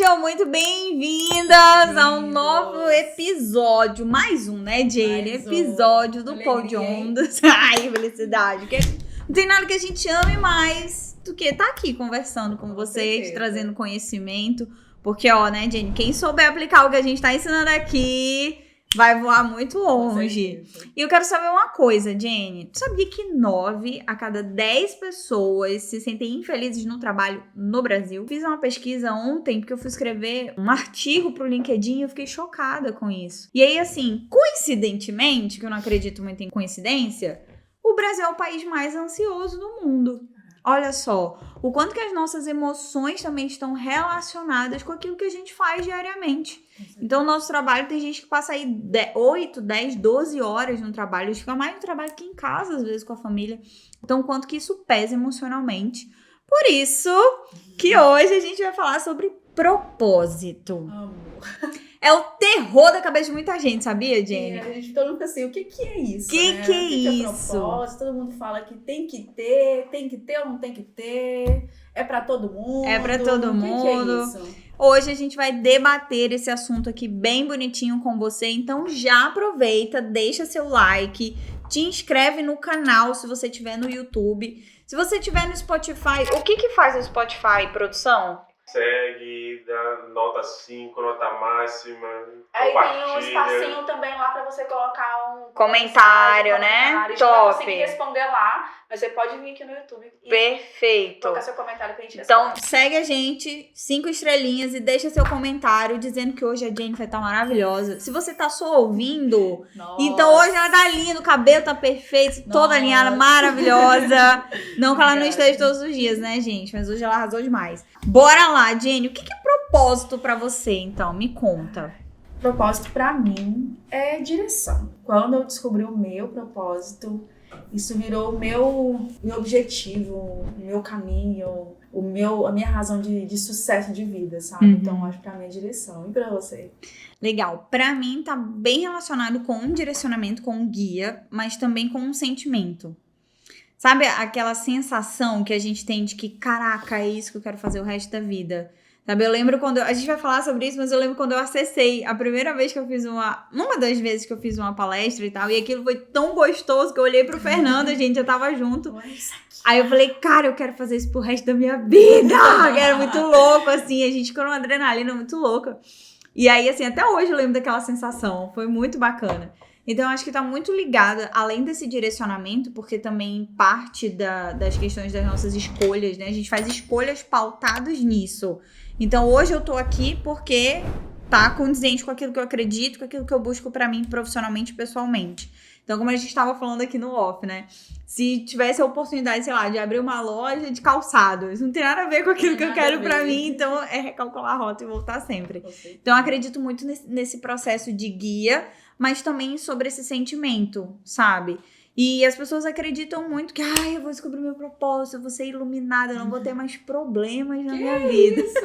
Sejam muito beinvindas ao novo episódio. Mais um, né, Jane? Episódio do Pão de Ondas. Ai, felicidade. Porque não tem nada que a gente ame mais do que estar aqui conversando com vocês, trazendo conhecimento. Porque, ó, né, Jane? Quem souber aplicar o que a gente tá ensinando aqui vai voar muito longe. E eu quero saber uma coisa, Jenny. Tu sabia que 9 a cada 10 pessoas se sentem infelizes no trabalho no Brasil? Fiz uma pesquisa ontem, porque eu fui escrever um artigo pro LinkedIn e eu fiquei chocada com isso. E aí, assim, coincidentemente, que eu não acredito muito em coincidência, o Brasil é o país mais ansioso do mundo. Olha só, o quanto que as nossas emoções também estão relacionadas com aquilo que a gente faz diariamente. Então, o nosso trabalho, tem gente que passa aí 8, 10, 12 horas no trabalho. A gente fica mais no trabalho que em casa, às vezes, com a família. Então, o quanto que isso pesa emocionalmente. Por isso que hoje a gente vai falar sobre propósito. Amor. É o terror da cabeça de muita gente, sabia, Jenny? A gente todo mundo fica assim, o que é isso? Que né? que é isso? É propósito? Todo mundo fala que tem que ter ou não tem que ter. É pra todo mundo. É pra todo mundo. Que é isso? Hoje a gente vai debater esse assunto aqui bem bonitinho com você, então já aproveita, deixa seu like, te inscreve no canal se você estiver no YouTube. Se você estiver no Spotify, o que faz o Spotify, produção? Segue, dá nota 5, nota máxima. Aí tem um espacinho também lá pra você colocar um comentário, né? Top. Não conseguir Top. responder lá, mas você pode vir aqui no YouTube e Perfeito. colocar seu comentário que a gente Então, responde. segue a gente, 5 estrelinhas e deixa seu comentário dizendo que hoje a Jennifer tá maravilhosa. Se você tá só ouvindo, então hoje ela tá linda, o cabelo tá perfeito, toda alinhada, maravilhosa. Não que ela não esteja todos os dias, né, gente? Mas hoje ela arrasou demais. Bora lá, Jenny. O que é propósito pra você, então? Me conta. Propósito pra mim é direção. Quando eu descobri o meu propósito, isso virou o meu objetivo, o meu caminho, a minha razão de sucesso de vida, sabe? Então, acho que pra mim é direção. E pra você? Legal. Pra mim, tá bem relacionado com um direcionamento, com um guia, mas também com um sentimento. Sabe aquela sensação que a gente tem de que, caraca, é isso que eu quero fazer o resto da vida? Sabe, eu lembro quando... A gente vai falar sobre isso, mas eu lembro quando eu acessei a primeira vez que eu fiz uma das vezes que eu fiz uma palestra e tal, e aquilo foi tão gostoso que eu olhei pro Fernando, a gente já tava junto. Aí eu falei, cara, eu quero fazer isso pro resto da minha vida. Era muito louco, assim, a gente ficou numa adrenalina muito louca. E aí, assim, até hoje eu lembro daquela sensação, foi muito bacana. Então, eu acho que tá muito ligada, além desse direcionamento, porque também parte das questões das nossas escolhas, né? A gente faz escolhas pautadas nisso. Então, hoje eu tô aqui porque tá condizente com aquilo que eu acredito, com aquilo que eu busco pra mim profissionalmente e pessoalmente. Então, como a gente tava falando aqui no off, né? Se tivesse a oportunidade, sei lá, de abrir uma loja de calçados, não tem nada a ver com aquilo que eu quero pra mim, então é recalcular a rota e voltar sempre. Então, eu acredito muito nesse processo de guia, mas também sobre esse sentimento, sabe? E as pessoas acreditam muito que, eu vou descobrir meu propósito, eu vou ser iluminada, eu não vou ter mais problemas na minha vida. Isso?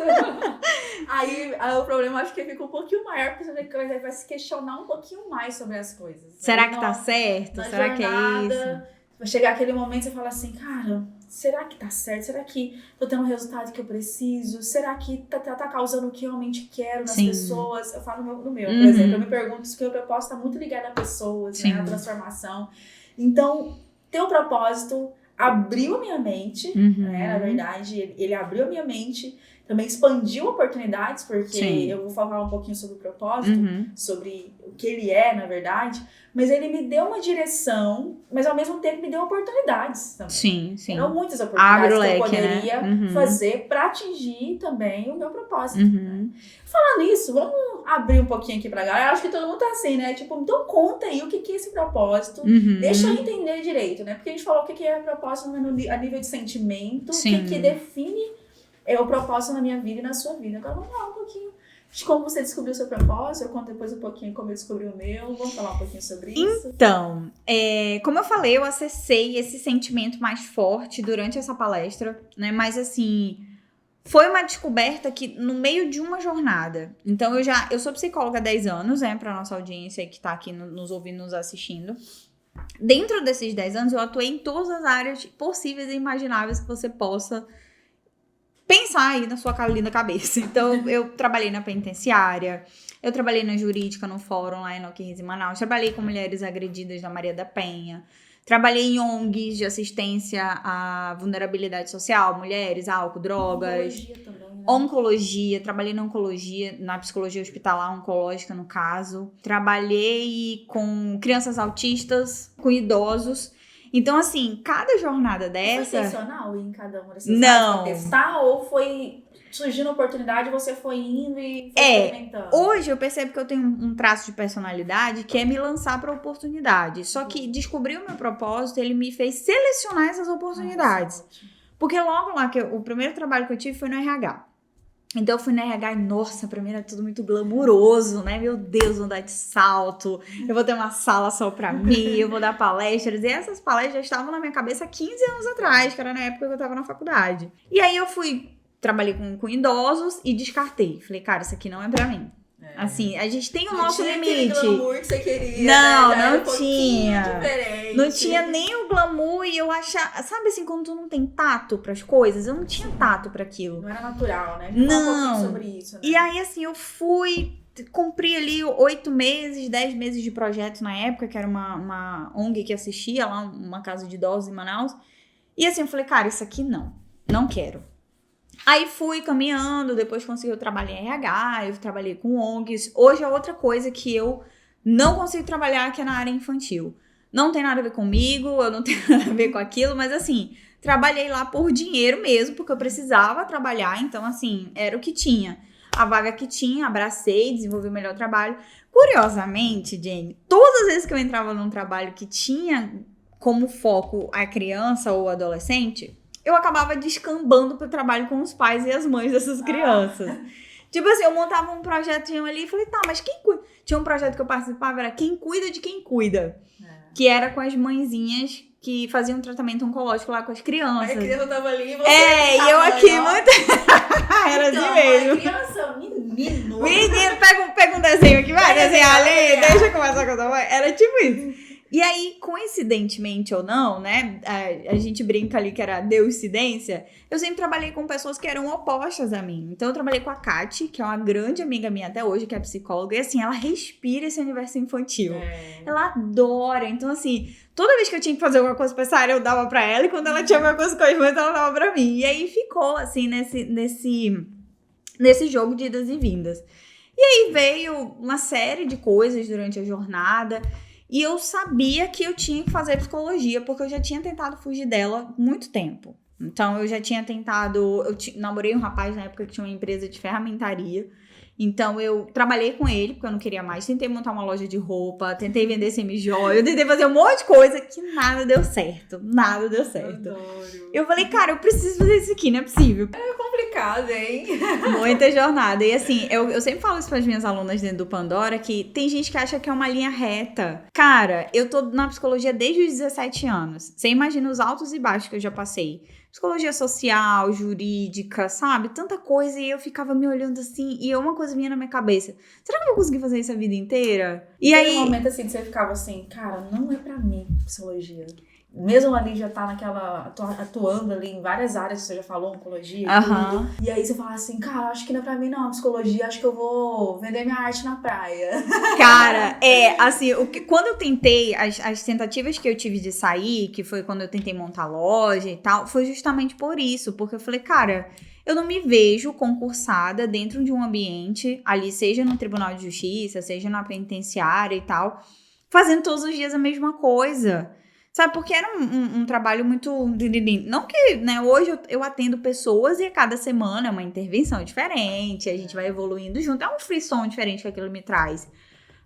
aí o problema acho que fica um pouquinho maior, porque você vai se questionar um pouquinho mais sobre as coisas. Será que tá certo? Será que é isso? Vai chegar aquele momento e você fala assim, cara, será que tá certo? Será que tô tendo o resultado que eu preciso? Será que tá causando o que eu realmente quero nas pessoas? Eu falo no meu, por exemplo, eu me pergunto se o meu propósito tá muito ligado a pessoas, né, a transformação. Então, ter um propósito abriu a minha mente, né, na verdade, ele abriu a minha mente, também expandiu oportunidades, porque eu vou falar um pouquinho sobre o propósito, sobre o que ele é, na verdade, mas ele me deu uma direção, mas ao mesmo tempo me deu oportunidades também. Sim. Eram muitas oportunidades que eu poderia né? fazer para atingir também o meu propósito. Né? Falando nisso, vamos abrir um pouquinho aqui pra galera. Acho que todo mundo tá assim, né? Tipo, então conta aí o que é esse propósito. Deixa eu entender direito, né? Porque a gente falou o que é propósito a nível de sentimento, o que define o propósito na minha vida e na sua vida. Então vamos falar um pouquinho de como você descobriu o seu propósito. Eu conto depois um pouquinho como eu descobri o meu. Vamos falar um pouquinho sobre isso? Então, como eu falei, eu acessei esse sentimento mais forte durante essa palestra, né? Mas assim, foi uma descoberta que no meio de uma jornada. Então, eu sou psicóloga há 10 anos, né? Pra nossa audiência que tá aqui nos ouvindo, nos assistindo. Dentro desses 10 anos, eu atuei em todas as áreas possíveis e imagináveis que você possa pensar aí na sua linda cabeça. Então, eu trabalhei na penitenciária, eu trabalhei na jurídica, no fórum lá em Alquerres e Manaus, trabalhei com mulheres agredidas na Maria da Penha, trabalhei em ONGs de assistência à vulnerabilidade social, mulheres, álcool, drogas, Oncologia também, né? oncologia, trabalhei na oncologia, na psicologia hospitalar oncológica no caso, trabalhei com crianças autistas, com idosos. Então, assim, cada jornada dessa... Foi intencional em cada uma dessas Não. áreas pra testar? Ou foi surgindo a oportunidade, você foi indo e foi experimentando? Hoje eu percebo que eu tenho um traço de personalidade que é me lançar para oportunidade. Só que descobrir o meu propósito, ele me fez selecionar essas oportunidades. Nossa, ótimo. Porque logo lá, o primeiro trabalho que eu tive foi no RH. Então eu fui no RH e, nossa, pra mim era tudo muito glamuroso, né? Meu Deus, vou andar de salto, eu vou ter uma sala só pra mim, eu vou dar palestras. E essas palestras já estavam na minha cabeça há 15 anos atrás, que era na época que eu tava na faculdade. E aí eu trabalhei com idosos e descartei. Falei, cara, isso aqui não é pra mim. Assim, a gente tem o nosso limite. Não tinha aquele glamour que você queria, Não, né? Já não era um tinha. pouquinho diferente. Não tinha nem o glamour e eu achava... Sabe assim, quando tu não tem tato pras coisas? Eu não tinha tato pra aquilo. Não era natural, né? Não. Fala um pouquinho sobre isso, né? E aí, assim, eu cumpri ali 8 meses, 10 meses de projeto na época, que era uma ONG que assistia lá, uma casa de idosos em Manaus. E assim, eu falei, cara, isso aqui não quero. Aí fui caminhando, depois consegui trabalhar em RH, eu trabalhei com ONGs. Hoje é outra coisa que eu não consigo trabalhar, que é na área infantil. Não tem nada a ver comigo, eu não tenho nada a ver com aquilo, mas assim, trabalhei lá por dinheiro mesmo, porque eu precisava trabalhar, então assim, era o que tinha. A vaga que tinha, abracei, desenvolvi o melhor trabalho. Curiosamente, Jane, todas as vezes que eu entrava num trabalho que tinha como foco a criança ou o adolescente, eu acabava descambando pro trabalho com os pais e as mães dessas crianças. Tipo assim, eu montava um projetinho ali e falei, tá, mas quem cuida? Tinha um projeto que eu participava, era quem cuida de quem cuida. Que era com as mãezinhas que faziam tratamento oncológico lá com as crianças. Aí a criança tava ali e você... E eu aqui, muito... Era então, assim mesmo. A criança, menino. Menino, pega um desenho aqui, vai desenhar ali, deixa eu conversar com a tua mãe. Era tipo isso. E aí, coincidentemente ou não, né, a gente brinca ali que era deucidência, eu sempre trabalhei com pessoas que eram opostas a mim. Então, eu trabalhei com a Kati, que é uma grande amiga minha até hoje, que é psicóloga, e assim, ela respira esse universo infantil. Ela adora. Então, assim, toda vez que eu tinha que fazer alguma coisa pra essa área, eu dava pra ela, e quando ela tinha alguma coisa com as mães, ela dava pra mim. E aí, ficou, assim, nesse jogo de idas e vindas. E aí, veio uma série de coisas durante a jornada. E eu sabia que eu tinha que fazer psicologia, porque eu já tinha tentado fugir dela muito tempo. Então, eu já tinha tentado... Eu namorei um rapaz na época que tinha uma empresa de ferramentaria. Então, eu trabalhei com ele, porque eu não queria mais. Tentei montar uma loja de roupa, tentei vender semijoia. Eu tentei fazer um monte de coisa que nada deu certo. Nada deu certo. Adoro. Eu falei, cara, eu preciso fazer isso aqui, não é possível. É complicado, hein? Muita jornada. E assim, eu sempre falo isso para as minhas alunas dentro do Pandora, que tem gente que acha que é uma linha reta. Cara, eu tô na psicologia desde os 17 anos. Você imagina os altos e baixos que eu já passei. Psicologia social, jurídica, sabe? Tanta coisa. E eu ficava me olhando assim, e uma coisa vinha na minha cabeça. Será que eu vou conseguir fazer isso a vida inteira? E aí... Tem um momento assim que você ficava assim, cara, não é pra mim psicologia. Mesmo ali já tá naquela, atuando ali em várias áreas, você já falou, oncologia e tudo. E aí você fala assim, cara, acho que não é pra mim não, psicologia, acho que eu vou vender minha arte na praia. Cara, assim, quando eu tentei, as tentativas que eu tive de sair, que foi quando eu tentei montar loja e tal, foi justamente por isso, porque eu falei, cara, eu não me vejo concursada dentro de um ambiente, ali seja no Tribunal de Justiça, seja na penitenciária e tal, fazendo todos os dias a mesma coisa. Sabe, porque era um trabalho muito... Não que, né, hoje eu atendo pessoas e a cada semana é uma intervenção diferente, a gente vai evoluindo junto, é um frisson diferente que aquilo me traz.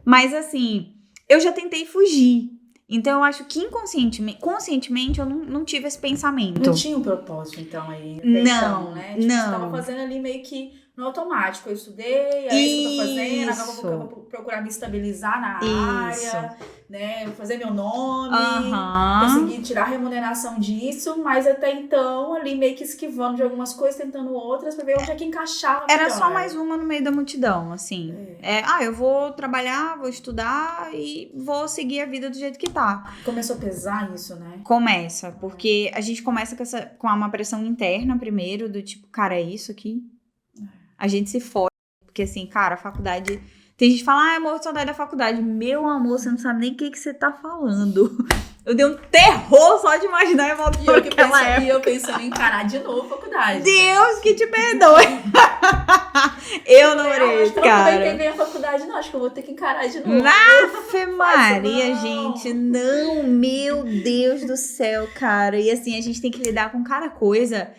Mas, assim, eu já tentei fugir. Então, eu acho que conscientemente eu não tive esse pensamento. Não tinha um propósito, então, aí? Não, então, né? Tipo, não. você tava fazendo ali meio que no automático. Eu estudei, é isso que eu tô fazendo, Isso. agora eu vou procurar me estabilizar na Isso. área, né? Fazer meu nome, Aham. conseguir tirar remuneração disso, mas até então ali meio que esquivando de algumas coisas, tentando outras, pra ver onde é que encaixava Era melhor. só mais uma no meio da multidão, assim. Eu vou trabalhar, vou estudar e vou seguir a vida do jeito que tá. Começou a pesar isso, né? Começa, porque a gente começa com uma pressão interna primeiro, do tipo, cara, é isso aqui? A gente se fode, porque assim, cara, a faculdade... Tem gente que fala, amor, saudade da faculdade. Meu amor, você não sabe nem o que você tá falando. Eu dei um terror só de imaginar e voltar naquela época. E eu pensando em encarar de novo a faculdade. Deus que te perdoe. Eu não orei, cara. Eu não vem a faculdade, não. Acho que eu vou ter que encarar de novo. Ave Maria, não. gente. Não, meu Deus do céu, cara. E assim, a gente tem que lidar com cada coisa.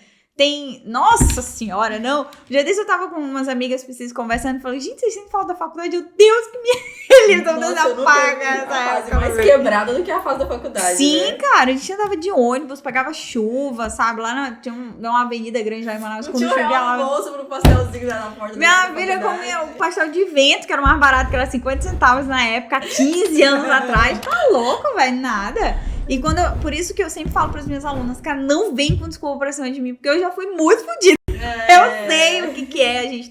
Nossa senhora, não. Um dia desse eu tava com umas amigas precisas conversando e falei, gente, vocês sentem falta da faculdade? Eu, Deus que me livre, eu não apaga essa fase mais quebrada do que a fase da faculdade. Sim, né? cara, a gente andava de ônibus, pegava chuva, sabe? Tinha uma avenida grande lá em Manaus. Quando chovia lá. Bolsa pro pastelzinho na porta Minha filha comia um pastel de vento, que era o mais barato, que era 50 centavos na época, 15 anos atrás. Tá louco, velho? Nada. E por isso que eu sempre falo pras minhas alunas, cara, não vem com desculpa pra cima de mim, porque eu já fui muito fodida. Eu sei o que é a gente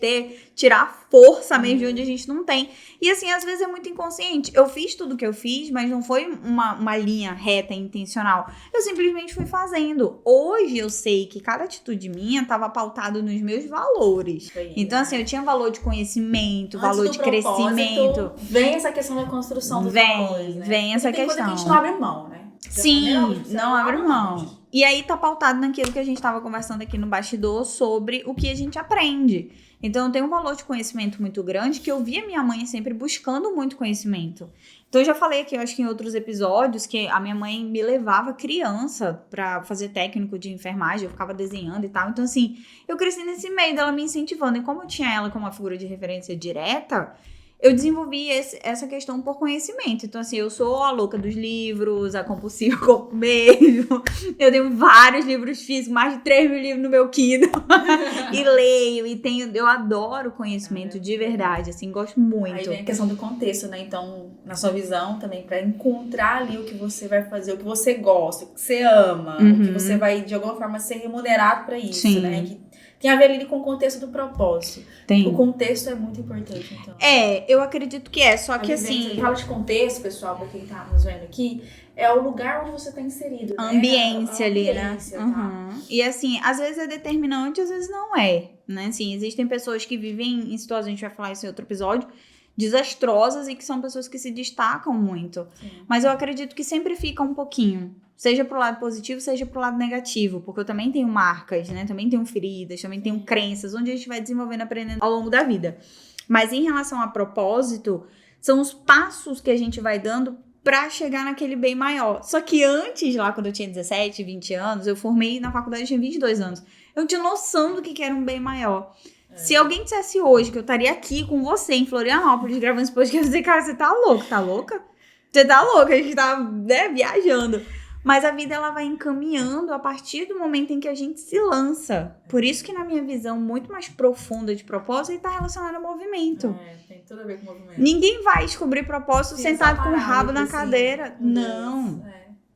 tirar força mesmo de onde a gente não tem. E assim, às vezes é muito inconsciente. Eu fiz tudo o que eu fiz, mas não foi uma linha reta intencional. Eu simplesmente fui fazendo. Hoje eu sei que cada atitude minha estava pautado nos meus valores. Então assim, eu tinha valor de conhecimento, valor de crescimento. Vem essa questão da construção dos valores, né? Vem essa questão. Tem coisa que a gente não abre mão, né? Sim, não abre mão. E aí tá pautado naquilo que a gente tava conversando aqui no bastidor sobre o que a gente aprende. Então eu tenho um valor de conhecimento muito grande, que eu via minha mãe sempre buscando muito conhecimento. Então eu já falei aqui, eu acho que em outros episódios, que a minha mãe me levava criança pra fazer técnico de enfermagem, eu ficava desenhando e tal. Então assim, eu cresci nesse meio dela me incentivando. E como eu tinha ela como uma figura de referência direta, eu desenvolvi essa questão por conhecimento. Então, assim, eu sou a louca dos livros, a compulsiva com mesmo. Eu tenho vários livros físicos, mais de 3 mil livros no meu Kindle. E leio, eu adoro conhecimento de verdade, assim, gosto muito. Aí vem a questão do contexto, né? Então, na sua visão também, pra encontrar ali o que você vai fazer, o que você gosta, o que você ama, o que você vai, de alguma forma, ser remunerado pra isso, Sim. né? Que tem a ver ali com o contexto do propósito. Tem. O contexto é muito importante, então. Eu acredito que só que assim... Fala de contexto, pessoal, pra quem tá nos vendo aqui, é o lugar onde você tá inserido, A né? ambiência ali, né? Tá? Uhum. E assim, às vezes é determinante, às vezes não é, né? Assim, existem pessoas que vivem em situações, a gente vai falar isso em outro episódio, desastrosas e que são pessoas que se destacam muito. Sim. Mas eu acredito que sempre fica um pouquinho. Seja pro lado positivo, seja pro lado negativo. Porque eu também tenho marcas, né? Também tenho feridas, também tenho crenças, onde a gente vai desenvolvendo, aprendendo ao longo da vida. Mas em relação a propósito, são os passos que a gente vai dando pra chegar naquele bem maior. Só que antes, lá quando eu tinha 17, 20 anos, eu formei na faculdade, eu tinha 22 anos. Eu não tinha noção do que era um bem maior. Se alguém dissesse hoje que eu estaria aqui com você em Florianópolis gravando esse podcast, eu ia dizer, cara, você tá louco, tá louca? Você tá louca, a gente tá, né, viajando. Mas a vida, ela vai encaminhando a partir do momento em que a gente se lança. Por isso que na minha visão muito mais profunda de propósito, está relacionado ao movimento. Tem tudo a ver com o movimento. Ninguém vai descobrir propósito sentado com o rabo na cadeira. Não.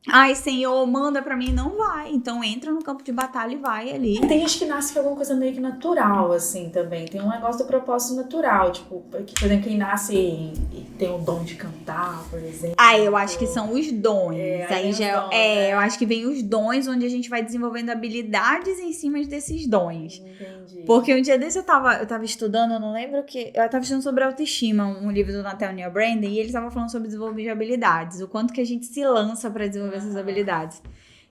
Ai, Senhor, manda pra mim. Não vai. Então entra no campo de batalha e vai ali. Tem gente que nasce com alguma coisa meio que natural, assim, também. Tem um negócio do propósito natural. Tipo, por exemplo, quem nasce e tem o dom de cantar, por exemplo. Eu acho que são os dons. Eu acho que vem os dons, onde a gente vai desenvolvendo habilidades em cima desses dons. Entendi. Porque um dia desse eu tava estudando, eu não lembro o que... Eu tava estudando sobre autoestima, um livro do Nathaniel Branden, e ele tava falando sobre desenvolvimento de habilidades. O quanto que a gente se lança pra desenvolver essas habilidades.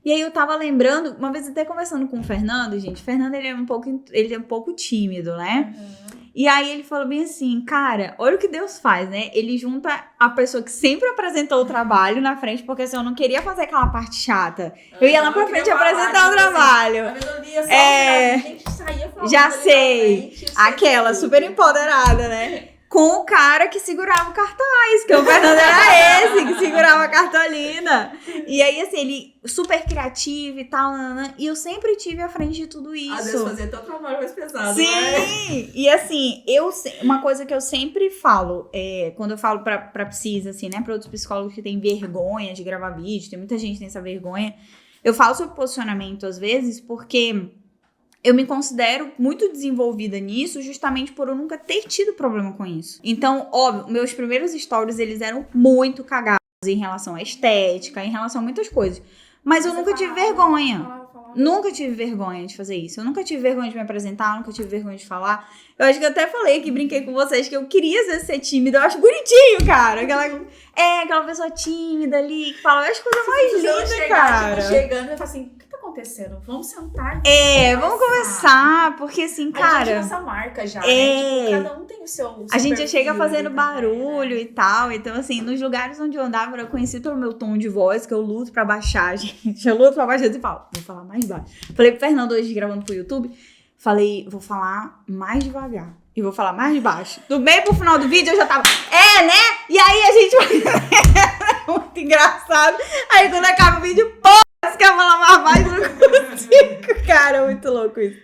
E aí eu tava lembrando, uma vez até conversando com o Fernando, gente. O Fernando, ele é um pouco tímido, né? E aí ele falou bem assim, cara, olha o que Deus faz, né? Ele junta a pessoa que sempre apresentou o trabalho na frente, porque assim, eu não queria fazer aquela parte chata. Eu ia lá pra frente apresentar o trabalho. Já sei. Aquela super empoderada, né? com o cara que segurava o cartaz, que o Fernando era esse, que segurava a cartolina. E aí, assim, ele super criativo e tal, e eu sempre tive à frente de tudo isso. Às vezes fazia até o trabalho mais pesado, Sim! né? E assim, uma coisa que eu sempre falo, quando eu falo pra psis, assim, né, pra outros psicólogos que têm vergonha de gravar vídeo, tem muita gente que tem essa vergonha, eu falo sobre posicionamento às vezes, porque eu me considero muito desenvolvida nisso justamente por eu nunca ter tido problema com isso. Então, óbvio, meus primeiros stories, eles eram muito cagados em relação à estética, em relação a muitas coisas. Mas eu nunca tive vergonha. Nunca tive vergonha de fazer isso. Eu nunca tive vergonha de me apresentar, nunca tive vergonha de falar. Eu acho que eu até falei que brinquei com vocês que eu queria às vezes ser tímida. Eu acho bonitinho, cara. Aquela pessoa tímida ali que fala, eu acho coisa mais linda, cara. Chegando e fala assim, o que tá acontecendo? Vamos sentar. Vamos conversar, porque assim, cara... A gente tem essa marca já, né? Tipo, cada um tem o seu a gente já chega fazendo ali barulho, né? E tal. Então, assim, nos lugares onde eu andava, eu conheci pelo meu tom de voz, que eu luto pra baixar, gente. Eu luto pra baixar e falo, vou falar mais baixo. Falei pro Fernando hoje, gravando pro YouTube, falei, vou falar mais devagar. E vou falar mais baixo. Do meio pro final do vídeo, eu já tava, né? E aí a gente... muito engraçado. Aí, quando acaba o vídeo, você quer falar mais baixo? Eu não consigo. Cara, muito louco isso.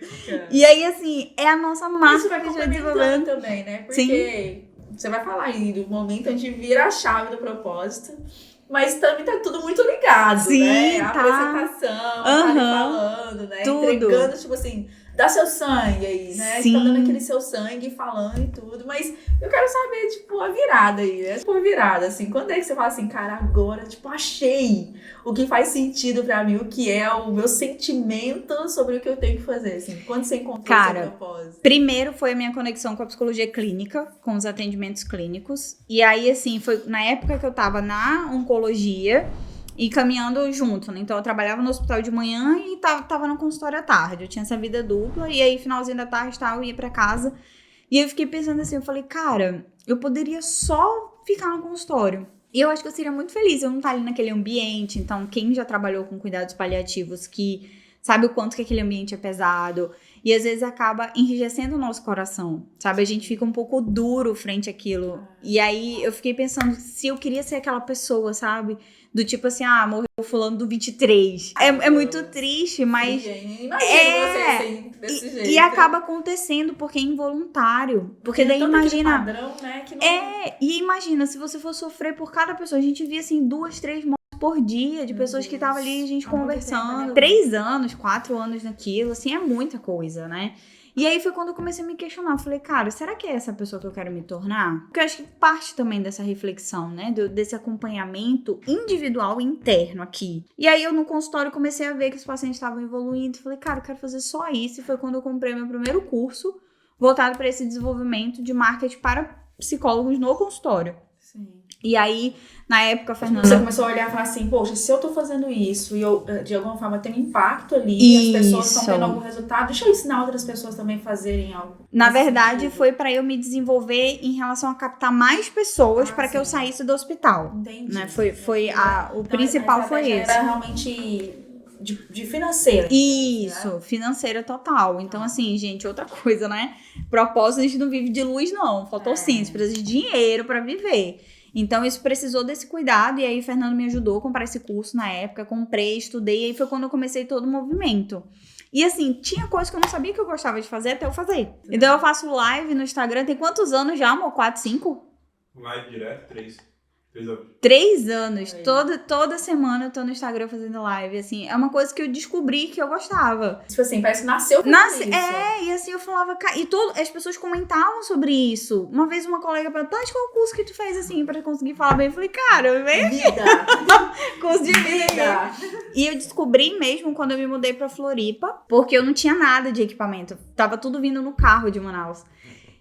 E aí, assim, é a nossa marca que a gente vai desenvolvendo também, né? Porque você vai falar aí do momento onde vira a chave do propósito, mas também tá tudo muito ligado, né? A apresentação, tá ali falando, né? Tudo. Entregando, tipo assim, dá seu sangue aí, né? Você tá dando aquele seu sangue, falando e tudo, mas eu quero saber, tipo, a virada aí, né? Tipo, a virada, assim, quando é que você fala assim, cara, agora, tipo, achei o que faz sentido pra mim, o que é o meu sentimento sobre o que eu tenho que fazer, assim, quando você encontrou o seu propósito? Primeiro foi a minha conexão com a psicologia clínica, com os atendimentos clínicos, e aí, assim, foi na época que eu tava na oncologia, e caminhando junto, né? Então eu trabalhava no hospital de manhã e tava no consultório à tarde. Eu tinha essa vida dupla e aí finalzinho da tarde eu ia pra casa. E eu fiquei pensando assim, eu falei, cara, eu poderia só ficar no consultório. E eu acho que eu seria muito feliz eu não estar ali naquele ambiente. Então quem já trabalhou com cuidados paliativos que sabe o quanto que aquele ambiente é pesado. E às vezes acaba enrijecendo o nosso coração, sabe? A gente fica um pouco duro frente àquilo. E aí eu fiquei pensando se eu queria ser aquela pessoa, sabe? Do tipo assim, morreu fulano do 23. É muito triste, mas... Imagina você desse jeito. E acaba acontecendo porque é involuntário. Porque daí imagina... Padrão, né, que não... E imagina, se você for sofrer por cada pessoa, a gente via assim 2, 3 mortes por dia de pessoas que estavam ali, a gente conversando. Tempo, né? 3 anos, 4 anos naquilo, assim, é muita coisa, né? E aí foi quando eu comecei a me questionar. Eu falei, cara, será que é essa pessoa que eu quero me tornar? Porque eu acho que parte também dessa reflexão, né? Desse acompanhamento individual e interno aqui. E aí eu no consultório comecei a ver que os pacientes estavam evoluindo. Falei, cara, eu quero fazer só isso. E foi quando eu comprei meu primeiro curso voltado para esse desenvolvimento de marketing para psicólogos no consultório. Sim. E aí, na época, a Fernanda... Você começou a olhar e falar assim, poxa, se eu tô fazendo isso e eu, de alguma forma, tenho impacto ali, as pessoas estão tendo algum resultado, deixa eu ensinar outras pessoas também a fazerem algo. Na verdade, foi pra eu me desenvolver em relação a captar mais pessoas para que eu saísse do hospital. Entendi. Né? O principal foi esse. Era realmente... De financeira. Isso, né? Financeira total. Então, assim, gente, outra coisa, né? Propósito, a gente não vive de luz, não. Faltou sim, você precisa de dinheiro pra viver. Então, isso precisou desse cuidado. E aí, o Fernando me ajudou a comprar esse curso na época. Comprei, estudei. E aí foi quando eu comecei todo o movimento. E assim, tinha coisa que eu não sabia que eu gostava de fazer até eu fazer. Então, eu faço live no Instagram. Tem quantos anos já, amor? 4, 5? Live direto, 3 anos. 3 anos. Toda semana eu tô no Instagram fazendo live, assim. É uma coisa que eu descobri que eu gostava. Tipo assim, parece que nasceu com isso. E assim eu falava... as pessoas comentavam sobre isso. Uma vez uma colega perguntou, qual o curso que tu fez, assim, pra conseguir falar bem? Eu falei, cara, vem vida. Curso de vida. E eu descobri mesmo quando eu me mudei pra Floripa, porque eu não tinha nada de equipamento. Tava tudo vindo no carro de Manaus.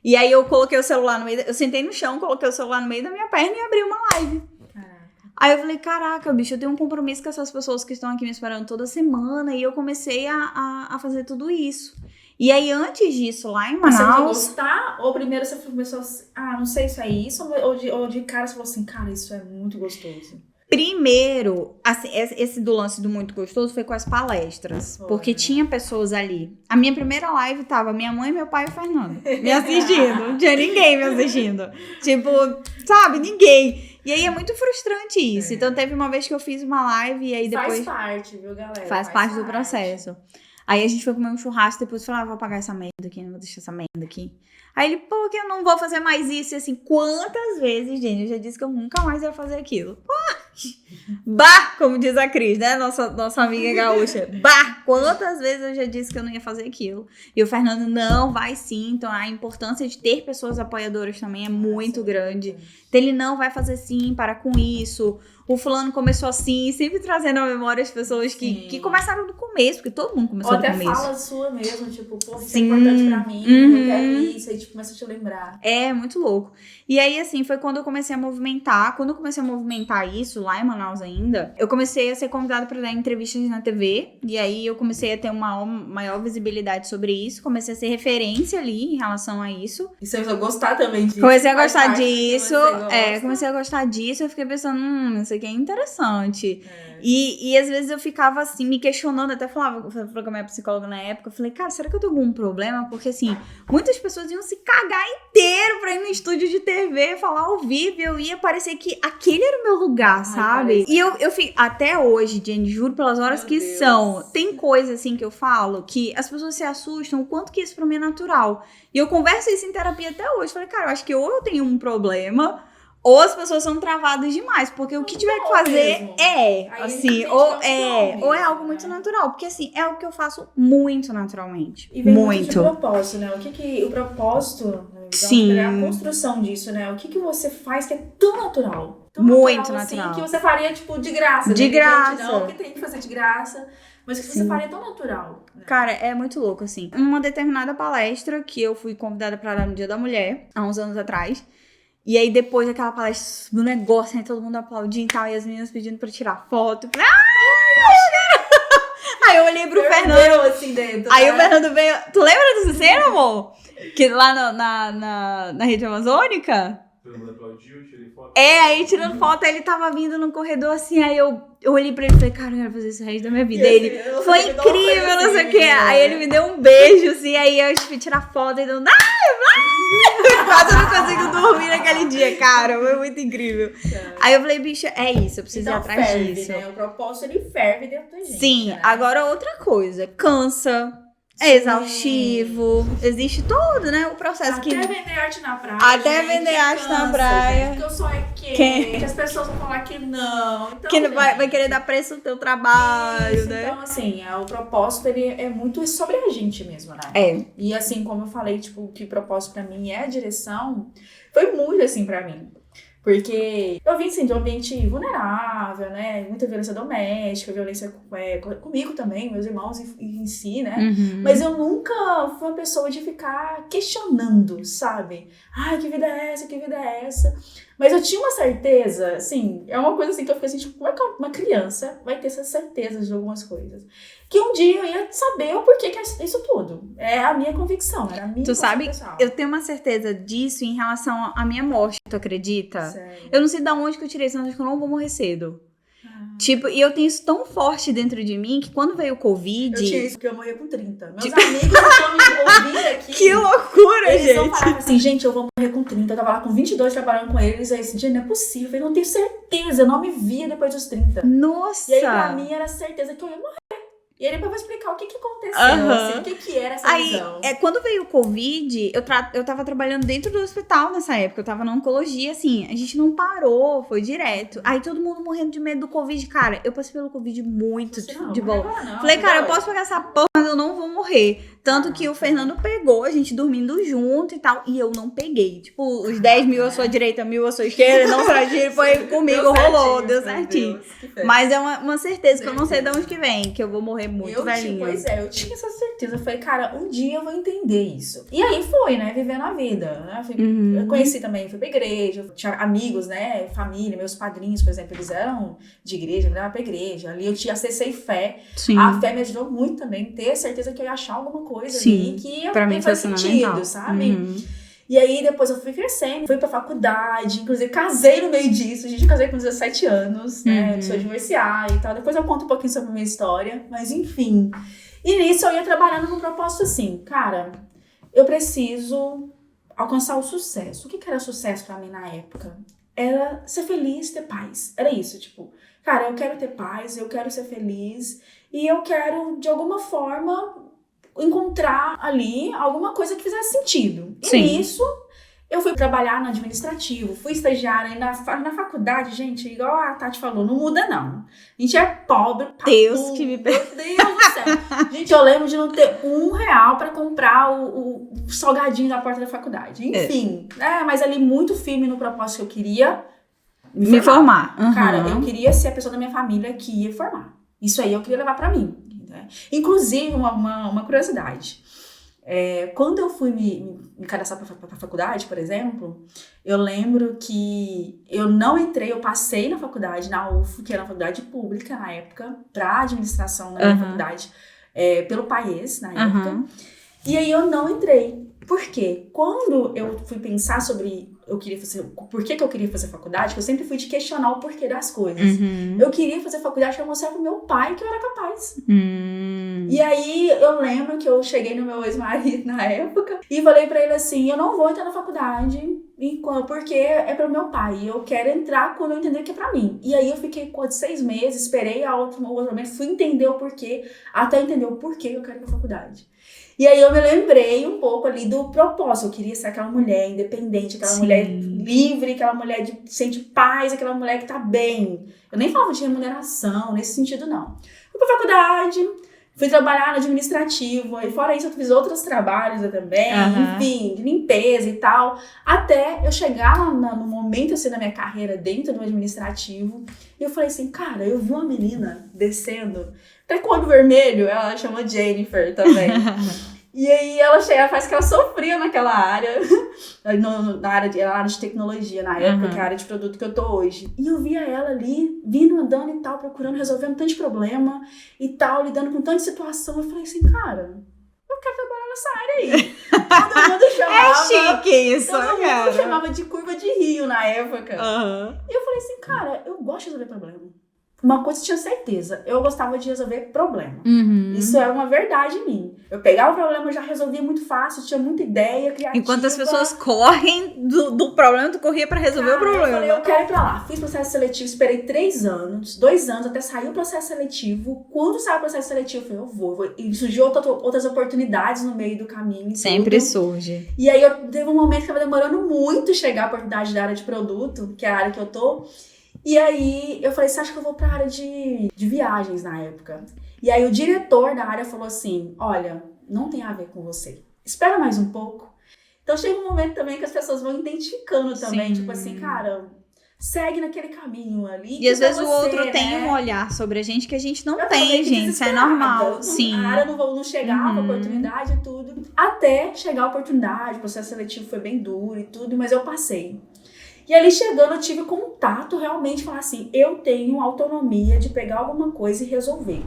E aí eu coloquei o celular no meio... Eu sentei no chão, coloquei o celular no meio da minha perna e abri uma live. Caraca. Aí eu falei, caraca, bicho, eu tenho um compromisso com essas pessoas que estão aqui me esperando toda semana. E eu comecei a fazer tudo isso. E aí, antes disso, lá em Manaus... Você não gostar? Ou primeiro você começou assim, não sei se é isso? Ou de cara você falou assim, cara, isso é muito gostoso. Primeiro, assim, esse do lance do muito gostoso foi com as palestras. Foi. Porque tinha pessoas ali. A minha primeira live tava minha mãe, meu pai e o Fernando me assistindo. Não tinha ninguém me assistindo. Tipo, sabe, ninguém. E aí é muito frustrante isso. Então teve uma vez que eu fiz uma live e aí depois... Faz parte, viu, galera? Faz parte do processo. Aí a gente foi comer um churrasco, depois falou, vou apagar essa merda aqui, não vou deixar essa merda aqui. Aí ele, pô, que eu não vou fazer mais isso. E assim, quantas vezes, gente, eu já disse que eu nunca mais ia fazer aquilo. Bah, como diz a Cris, né? Nossa amiga gaúcha. Bah, quantas vezes eu já disse que eu não ia fazer aquilo. E o Fernando, não, vai sim. Então a importância de ter pessoas apoiadoras também é muito grande. Então ele não vai fazer sim, para com isso. O fulano começou assim, sempre trazendo à memória as pessoas que começaram do começo, porque todo mundo começou Ou do até começo. fala sua mesmo, tipo, pô, isso é Sim. importante pra mim, eu quero isso, aí tipo, começa a te lembrar. É, muito louco. E aí, assim, foi quando eu comecei a movimentar. Quando eu comecei a movimentar isso, lá em Manaus ainda, eu comecei a ser convidada para dar entrevistas na TV. E aí, eu comecei a ter uma maior visibilidade sobre isso. Comecei a ser referência ali em relação a isso. E você vai gostar também disso. Comecei a faz gostar parte do que disso. você gosta. Comecei a gostar disso. Eu fiquei pensando, isso aqui é interessante. E às vezes eu ficava assim, me questionando, até falava com a minha psicóloga na época, eu falei, cara, será que eu tenho algum problema? Porque assim, muitas pessoas iam se cagar inteiro pra ir no estúdio de TV, falar ao vivo, e eu ia parecer que aquele era o meu lugar, sabe? parece. E eu fico, até hoje, Jenny, juro pelas horas Meu que Deus. são, tem coisa assim que eu falo, que as pessoas se assustam, o quanto que isso pra mim é natural. E eu converso isso em terapia até hoje, falei, cara, eu acho que ou eu tenho um problema, ou as pessoas são travadas demais, porque o que tiver que fazer mesmo. é, Aí assim, a gente ou entende que é um é dom algo mesmo, muito né? natural, porque assim, é algo que eu faço muito naturalmente. E vem muito de Muito. propósito, né? O propósito, né, Sim. é a construção disso, né? O que você faz que é tão natural? Tão Muito assim, natural. que você faria, tipo, de graça. De né? Tem graça. gente não, que tem que fazer de graça. Mas que você Sim. faria tão natural. Né? Cara, é muito louco, assim. Uma determinada palestra que eu fui convidada pra dar no Dia da Mulher, há uns anos atrás. E aí, depois daquela palestra do negócio, né, todo mundo aplaudindo e tal, e as meninas pedindo pra tirar foto. Eu falei, aí eu olhei pro Fernando. assim dentro. Aí né? o Fernando veio. Tu lembra dessa cena, amor? Que lá na rede amazônica? Todo mundo aplaudiu, tirei foto. Aí tirando foto, aí ele tava vindo no corredor assim, aí eu olhei pra ele e falei, cara, eu quero fazer isso o resto da minha vida. E Aí ele, assim, eu foi me dou uma coisa incrível, não sei o assim, quê. né? Aí ele me deu um beijo, assim, aí eu fui tirar foto e deu, quase eu não consigo dormir naquele dia, cara, foi muito incrível. Aí eu falei, bicho, é isso, eu preciso ir Então atrás ferve, disso. né? O propósito, ele ferve dentro da gente. Sim, né? agora outra coisa, cansa, é Sim. exaustivo, existe todo, né, o processo Até que... vender arte na praia. Até gente, vender que arte na cansa, praia. gente, porque eu sou Quem? que as pessoas vão falar que não. Então, Que vai gente, querer dar preço no teu trabalho, isso, né? Então, assim, o propósito, ele é muito sobre a gente mesmo, né? É. E assim, como eu falei, tipo, que propósito pra mim é a direção, foi muito assim pra mim. Porque eu vim, assim, de um ambiente vulnerável, né? Muita violência doméstica, violência comigo também, meus irmãos em si, né? Uhum. Mas eu nunca fui uma pessoa de ficar questionando, sabe? Ai, que vida é essa? Que vida é essa? Mas eu tinha uma certeza, assim, é uma coisa assim que eu fiquei assim, tipo, como é que uma criança vai ter essas certezas de algumas coisas? Que um dia eu ia saber o porquê que é isso tudo. É a minha convicção, era a minha Tu sabe, pessoal. eu tenho uma certeza disso em relação à minha morte, tu acredita? Sério. Eu não sei de onde que eu tirei isso, mas acho que eu não vou morrer cedo. Ah. Tipo, e eu tenho isso tão forte dentro de mim que quando veio o Covid... Eu tinha isso porque eu morria com 30. Meus Tipo- amigos que estão me ouvindo aqui. Que loucura, Eles não gente! falavam assim, gente, eu vou morrer com 30. Eu tava lá com 22 trabalhando com eles. Aí esse dia não é possível. Eu falei, não tenho certeza. Eu não me via depois dos 30. Nossa! E aí, pra mim, era certeza que eu ia morrer. E aí, depois eu vou explicar o que aconteceu, Aham. assim, o que era essa Aí, visão. quando veio o Covid, eu tava trabalhando dentro do hospital nessa época. Eu tava na oncologia, assim, a gente não parou, foi direto. Aí todo mundo morrendo de medo do Covid. Cara, eu passei pelo Covid muito Assim, não, de não vai boa. agora não, Falei, cara, eu agora. posso pegar essa porra, mas eu não vou morrer. Tanto que o Fernando pegou, a gente dormindo junto e tal, e eu não peguei. Tipo, os 10 mil à sua direita, 1.000 à sua esquerda, não pra tiro, foi comigo, Deu rolou, certinho, deu meu certinho. Deus, que fé. Mas é uma certeza que eu não sei de onde que vem, que eu vou morrer muito velhinha. Pois é, eu tinha essa certeza. Eu falei, cara, um dia eu vou entender isso. E aí foi, né, vivendo a vida. Né? Uhum. Eu conheci também, fui pra igreja, tinha amigos, né, família, meus padrinhos, por exemplo, eles eram de igreja, me levavam pra igreja. Ali eu tinha acessei fé. Sim. A fé me ajudou muito também, ter certeza que eu ia achar alguma coisa Sim, ali que pra mim foi faz fundamental. sentido, sabe? Uhum. E aí depois eu fui crescendo, fui pra faculdade, inclusive casei no meio disso. Gente, eu casei com 17 anos, né? Sou divorciada e tal. Depois eu conto um pouquinho sobre a minha história, mas enfim. E nisso eu ia trabalhando num propósito assim, cara, eu preciso alcançar o sucesso. O que era sucesso pra mim na época? Era ser feliz, ter paz. Era isso, tipo, cara, eu quero ter paz, eu quero ser feliz e eu quero, de alguma forma, encontrar ali alguma coisa que fizesse sentido. E Sim. nisso, eu fui trabalhar no administrativo, fui estagiária e na faculdade, gente, igual a Tati falou, não muda não. A gente é pobre. Deus que me Meu Deus do céu. Gente, eu lembro de não ter R$1 pra comprar o salgadinho da porta da faculdade. Enfim, mas ali muito firme no propósito que eu queria me formar. Cara, eu queria ser a pessoa da minha família que ia formar. Isso aí eu queria levar pra mim. Né? Inclusive, uma curiosidade. Quando eu fui me cadastrar pra faculdade, por exemplo, eu lembro que eu não entrei, eu passei na faculdade, na UF, que era uma faculdade pública na época, pra administração na minha faculdade, pelo país na época. E aí eu não entrei. Por quê? Quando eu fui pensar sobre por que eu queria fazer faculdade, que eu sempre fui de questionar o porquê das coisas. Eu queria fazer faculdade pra mostrar pro meu pai que eu era capaz. E aí eu lembro que eu cheguei no meu ex-marido na época e falei pra ele assim, eu não vou entrar na faculdade porque é pro meu pai. Eu quero entrar quando eu entender que é pra mim. E aí eu fiquei 6 meses, esperei o outro mês, fui entender o porquê, até entender o porquê eu quero ir pra faculdade. E aí eu me lembrei um pouco ali do propósito. Eu queria ser aquela mulher independente, aquela mulher livre, aquela mulher que sente paz, aquela mulher que tá bem. Eu nem falava de remuneração, nesse sentido não. Fui pra faculdade, fui trabalhar no administrativo, e fora isso eu fiz outros trabalhos também, enfim, de limpeza e tal. Até eu chegar no momento assim da minha carreira dentro do administrativo, e eu falei assim, cara, eu vi uma menina descendo, até com o olho vermelho, ela chama Jennifer também. E aí ela chega, parece que ela sofria naquela área, na área de tecnologia, na época, que é a área de produto que eu tô hoje. E eu via ela ali, vindo, andando e tal, procurando, resolvendo tanto de problema e tal, lidando com tanta situação. Eu falei assim, cara, eu quero trabalhar nessa área aí. Todo mundo chamava... É chique isso, todo cara. mundo chamava de curva de rio na época. E eu falei assim, cara, eu gosto de resolver problema. Uma coisa eu tinha certeza, eu gostava de resolver problema. Isso era uma verdade em mim. Eu pegava o problema, eu já resolvia muito fácil, tinha muita ideia criativa. Enquanto as pessoas correm do problema, tu corria pra resolver o problema. Eu falei, eu quero ir pra lá. Fiz processo seletivo, esperei 3 anos, 2 anos, até sair o processo seletivo. Quando saiu o processo seletivo, eu falei, eu vou. E surgiu outras oportunidades no meio do caminho. Sempre surge. E aí, teve um momento que tava demorando muito chegar a oportunidade da área de produto, que é a área que eu tô. E aí, eu falei, você acha que eu vou pra área de viagens na época? E aí, o diretor da área falou assim, olha, não tem a ver com você. Espera mais um pouco. Então, chega um momento também que as pessoas vão identificando também. Tipo assim, cara, segue naquele caminho ali. E às vezes o outro né? tem um olhar sobre a gente que a gente não tem, gente. Isso é normal. Sim. A área não chegava, a oportunidade e tudo. Até chegar a oportunidade, o processo seletivo foi bem duro e tudo, mas eu passei. E ali chegando, eu tive contato, realmente, falar assim, eu tenho autonomia de pegar alguma coisa e resolver.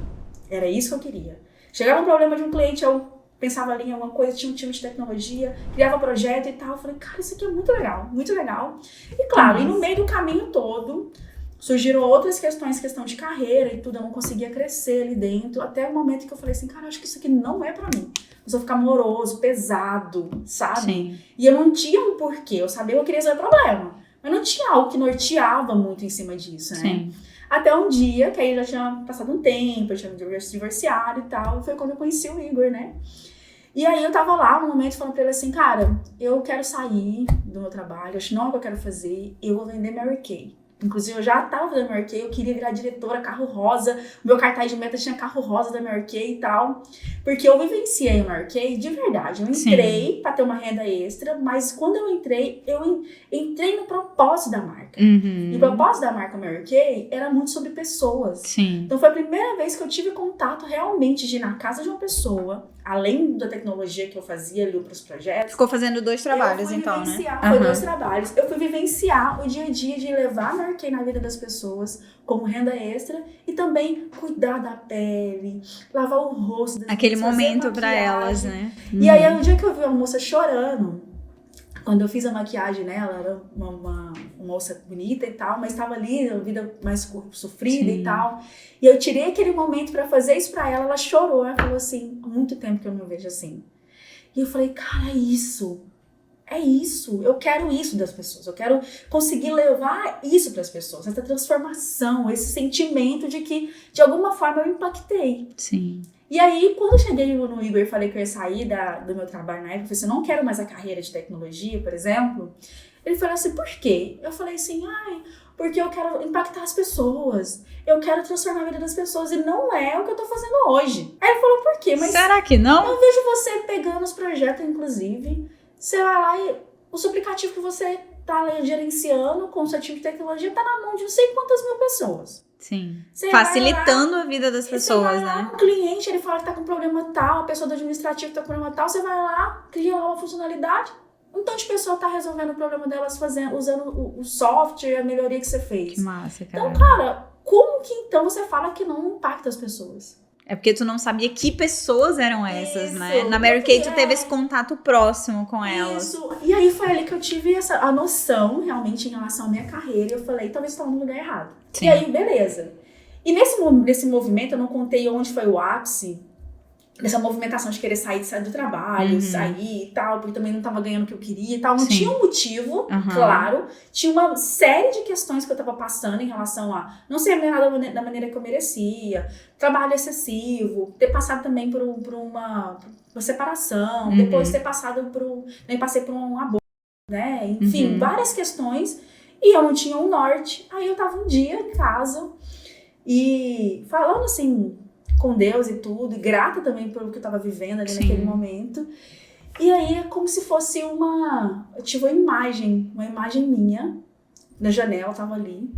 Era isso que eu queria. Chegava um problema de um cliente, eu pensava ali em alguma coisa, tinha um time de tecnologia, criava projeto e tal. Eu falei, cara, isso aqui é muito legal, muito legal. E claro, e no meio do caminho todo, surgiram outras questões, questão de carreira e tudo, eu não conseguia crescer ali dentro, até o momento que eu falei assim, cara, acho que isso aqui não é pra mim. Eu só ficar moroso, pesado, sabe? Sim. E eu não tinha um porquê, eu sabia que eu queria resolver problema. Mas não tinha algo que norteava muito em cima disso, né? Sim. Até um dia, que aí já tinha passado um tempo, eu tinha me divorciado e tal, foi quando eu conheci o Igor, né? E aí eu tava lá, no momento, falando pra ele assim, cara, eu quero sair do meu trabalho, acho que não é o que eu quero fazer, eu vou vender Mary Kay. Inclusive, eu já tava fazendo Mary Kay, eu queria virar diretora, carro rosa. O meu cartaz de meta tinha carro rosa da Mary Kay e tal. Porque eu vivenciei a Mary Kay de verdade. Eu entrei pra ter uma renda extra, mas quando eu entrei no propósito da marca. E o propósito da marca Mary Kay era muito sobre pessoas. Sim. Então foi a primeira vez que eu tive contato realmente de ir na casa de uma pessoa, além da tecnologia que eu fazia ali pros projetos. Ficou fazendo 2 trabalhos, então, né? Foi 2 trabalhos. Eu fui vivenciar o dia a dia de levar a Mary Kay na vida das pessoas como renda extra e também cuidar da pele, lavar o rosto das aquele pessoas, momento pra elas, né? E aí, um dia que eu vi uma moça chorando, Quando eu fiz a maquiagem nela, era uma moça bonita e tal, mas estava ali, a vida mais sofrida Sim. e tal. E eu tirei aquele momento pra fazer isso pra ela, ela chorou, ela falou assim, há muito tempo que eu não vejo assim. E eu falei, cara, é isso, eu quero isso das pessoas, eu quero conseguir levar isso pras pessoas, essa transformação, esse sentimento de que, de alguma forma, eu impactei. Sim. E aí, quando eu cheguei no Igor e falei que eu ia sair do meu trabalho na época, eu falei assim, eu não quero mais a carreira de tecnologia, por exemplo. Ele falou assim, por quê? Eu falei assim, porque eu quero impactar as pessoas. Eu quero transformar a vida das pessoas e não é o que eu tô fazendo hoje. Aí ele falou, por quê? Mas será que não? eu vejo você pegando os projetos, inclusive. Você vai lá e o aplicativo que você tá gerenciando com o seu time de tecnologia tá na mão de não sei quantas mil pessoas. Sim. Você Facilitando a vida das você pessoas, vai lá, né? um cliente, ele fala que tá com problema tal, a pessoa do administrativo tá com problema tal, você vai lá, cria lá uma funcionalidade, um tanto de pessoa tá resolvendo o problema delas usando o software, a melhoria que você fez. Que massa, cara. Então, cara, como que então você fala que não impacta as pessoas? É porque tu não sabia que pessoas eram essas, Isso, né? Na Mary Kay tu é. teve esse contato próximo com elas. Isso. E aí foi ali que eu tive a noção, realmente, em relação à minha carreira. Eu falei, talvez eu estava no lugar errado. Sim. E aí, beleza. E nesse movimento, eu não contei onde foi o ápice dessa movimentação de querer sair do trabalho, sair e tal, porque também não tava ganhando o que eu queria e tal. Não Sim. tinha um motivo, claro. Tinha uma série de questões que eu tava passando em relação a não ser remunerada da maneira que eu merecia, trabalho excessivo, ter passado também por uma separação, depois ter passado passei por um aborto, né? Enfim, várias questões. E eu não tinha um norte. Aí eu tava um dia em casa e falando assim com Deus e tudo, e grata também pelo que eu tava vivendo ali naquele momento. E aí é como se fosse eu tive uma imagem minha na janela, eu tava ali.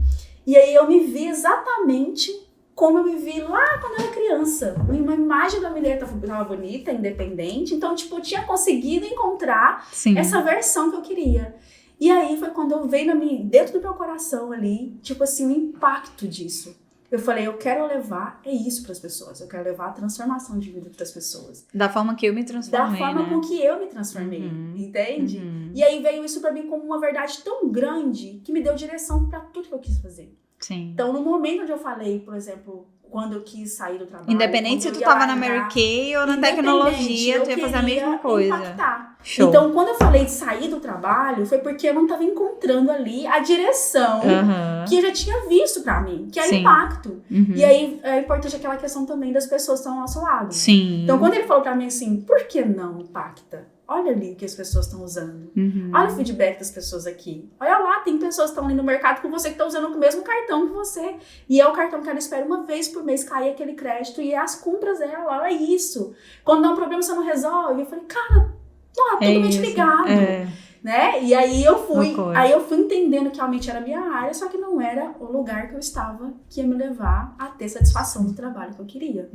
E aí eu me vi exatamente como eu me vi lá quando eu era criança. Uma imagem da mulher tava bonita, independente. Então, tipo, eu tinha conseguido encontrar essa versão que eu queria. E aí foi quando eu veio dentro do meu coração ali, tipo assim, o impacto disso. Eu falei, eu quero levar isso para as pessoas. Eu quero levar a transformação de vida para as pessoas. Da forma que eu me transformei, Da forma com que eu me transformei, entende? E aí veio isso para mim como uma verdade tão grande que me deu direção para tudo que eu quis fazer. Sim. Então, no momento onde eu falei, por exemplo, quando eu quis sair do trabalho... Independente se tu tava na Mary Kay ou na tecnologia, tu ia fazer a mesma coisa. Impactar. Show. Então, quando eu falei de sair do trabalho, foi porque eu não tava encontrando ali a direção que eu já tinha visto pra mim, que era impacto. E aí, é importante aquela questão também das pessoas que estão ao nosso lado. Sim. Então, quando ele falou pra mim assim, por que não impacta? Olha ali o que as pessoas estão usando. Olha o feedback das pessoas aqui. Olha lá, tem pessoas que estão ali no mercado com você que estão usando o mesmo cartão que você. E é o cartão que ela espera uma vez por mês cair aquele crédito e é as compras dela. Olha isso. Quando dá um problema, você não resolve. Eu falei, cara, totalmente ligado. Né? E aí eu fui entendendo que realmente era a minha área, só que não era o lugar que eu estava que ia me levar a ter satisfação do trabalho que eu queria.